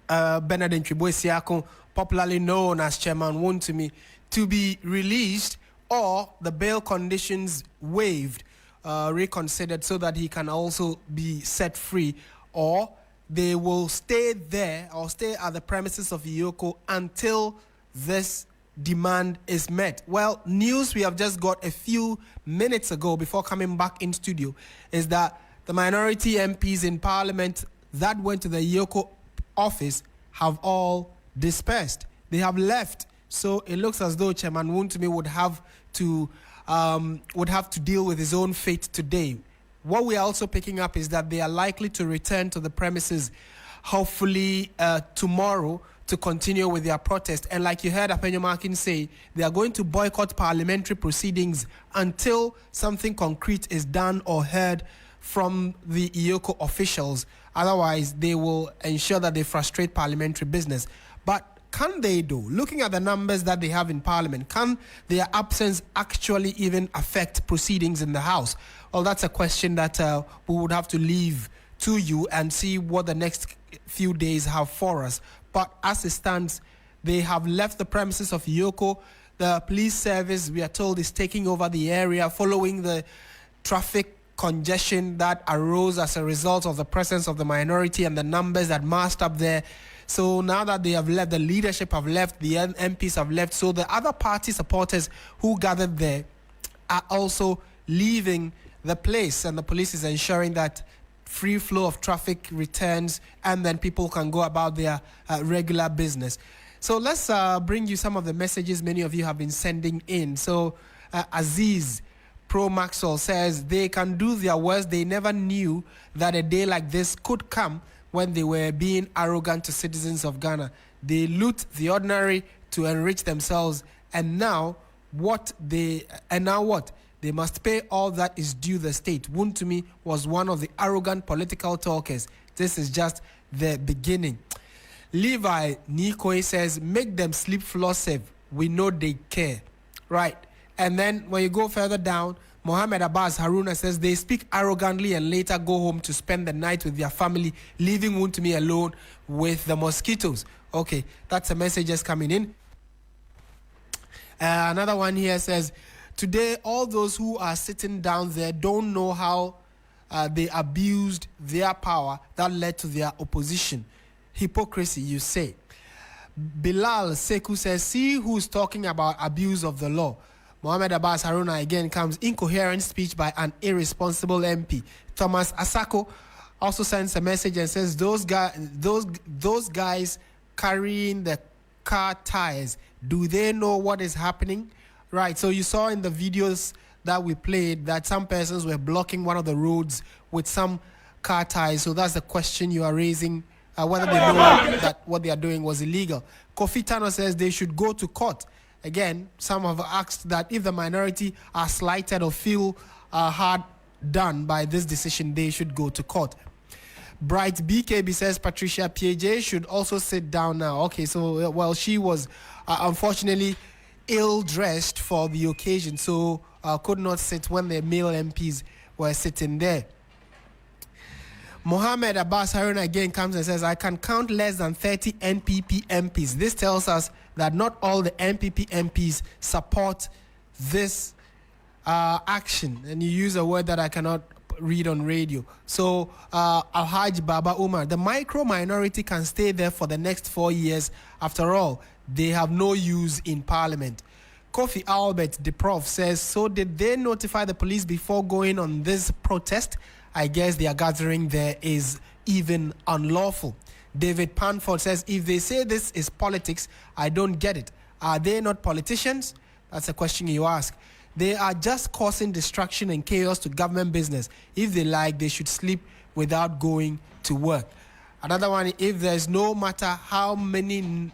Bernard Ntwibwe, popularly known as Chairman Wontumi, to be released or the bail conditions waived, reconsidered, so that he can also be set free, or they will stay there or stay at the premises of EOCO until this demand is met. Well, news we have just got a few minutes ago before coming back in studio is that the minority MPs in Parliament that went to the EOCO office have all dispersed. They have left. So it looks as though Chairman Wontumi would have to deal with his own fate today. What we are also picking up is that they are likely to return to the premises hopefully tomorrow to continue with their protest. And like you heard Penyumarking say, they are going to boycott parliamentary proceedings until something concrete is done or heard from the EOCO officials. Otherwise, they will ensure that they frustrate parliamentary business. But can they do? Looking at the numbers that they have in Parliament, can their absence actually even affect proceedings in the House? Well, that's a question that we would have to leave to you and see what the next few days have for us. But as it stands, they have left the premises of EOCO. The police service, we are told, is taking over the area following the traffic congestion that arose as a result of the presence of the minority and the numbers that massed up there. So now that they have left, the leadership have left, the MPs have left, so the other party supporters who gathered there are also leaving the place, and the police is ensuring that free flow of traffic returns, and then people can go about their regular business. So let's bring you some of the messages many of you have been sending in. So Aziz Pro Maxwell says they can do their worst. They never knew that a day like this could come when they were being arrogant to citizens of Ghana. They loot the ordinary to enrich themselves, and now what? They must pay all that is due the state. Wontumi was one of the arrogant political talkers. This is just the beginning. Levi Nikoi says, make them sleep floor safe. We know they care. Right. And then when you go further down, Mohammed Abbas Haruna says they speak arrogantly and later go home to spend the night with their family, leaving Wontumi alone with the mosquitoes. Okay, that's a message just coming in. Another one here says, today, all those who are sitting down there don't know how they abused their power that led to their opposition. Hypocrisy, you say. Bilal Seku says, see who's talking about abuse of the law. Mohamed Abbas Haruna again comes incoherent speech by an irresponsible MP. Thomas Asako also sends a message and says those guys carrying the car tires, do they know what is happening? Right, so you saw in the videos that we played that some persons were blocking one of the roads with some car tires. So that's the question you are raising, whether they know that what they are doing was illegal. Kofi Tano says they should go to court. Again, some have asked that if the minority are slighted or feel hard done by this decision, they should go to court. Bright BKB says Patricia PJ should also sit down now. Okay, so, well, she was unfortunately ill-dressed for the occasion, so could not sit when the male MPs were sitting there. Mohamed Abbas Haruna again comes and says, I can count less than 30 NPP MPs. This tells us that not all the NPP MPs support this action. And you use a word that I cannot read on radio. So, Alhaj Baba Umar, the micro-minority can stay there for the next 4 years. After all, they have no use in parliament. Kofi Albert, the prof, says, so did they notify the police before going on this protest? I guess their gathering there is even unlawful. David Panford says, if they say this is politics, I don't get it. Are they not politicians? That's a question you ask. They are just causing destruction and chaos to government business. If they like, they should sleep without going to work. Another one, if there's no matter how many...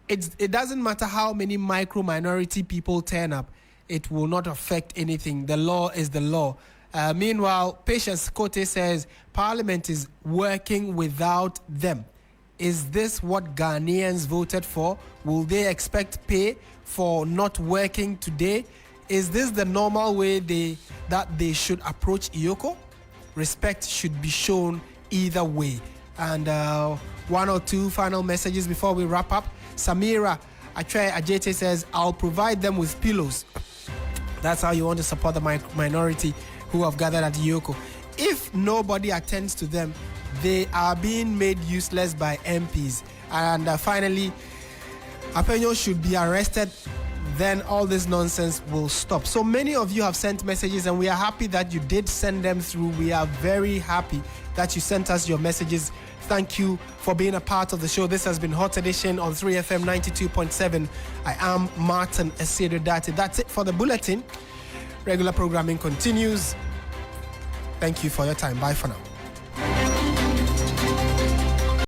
It doesn't matter how many micro-minority people turn up. It will not affect anything. The law is the law. Meanwhile, Patience Kote says, Parliament is working without them. Is this what Ghanaians voted for? Will they expect pay for not working today? Is this the normal way that they should approach EOCO? Respect should be shown either way. And one or two final messages before we wrap up. Samira Ajete says, I'll provide them with pillows. That's how you want to support the minority who have gathered at EOCO. If nobody attends to them, they are being made useless by MPs. And finally, Apenyo should be arrested. Then all this nonsense will stop. So many of you have sent messages, and we are happy that you did send them through. We are very happy that you sent us your messages. Thank you for being a part of the show. This has been Hot Edition on 3FM 92.7. I am Martin Asiedu-Darteh. That's it for the bulletin. Regular programming continues. Thank you for your time. Bye for now.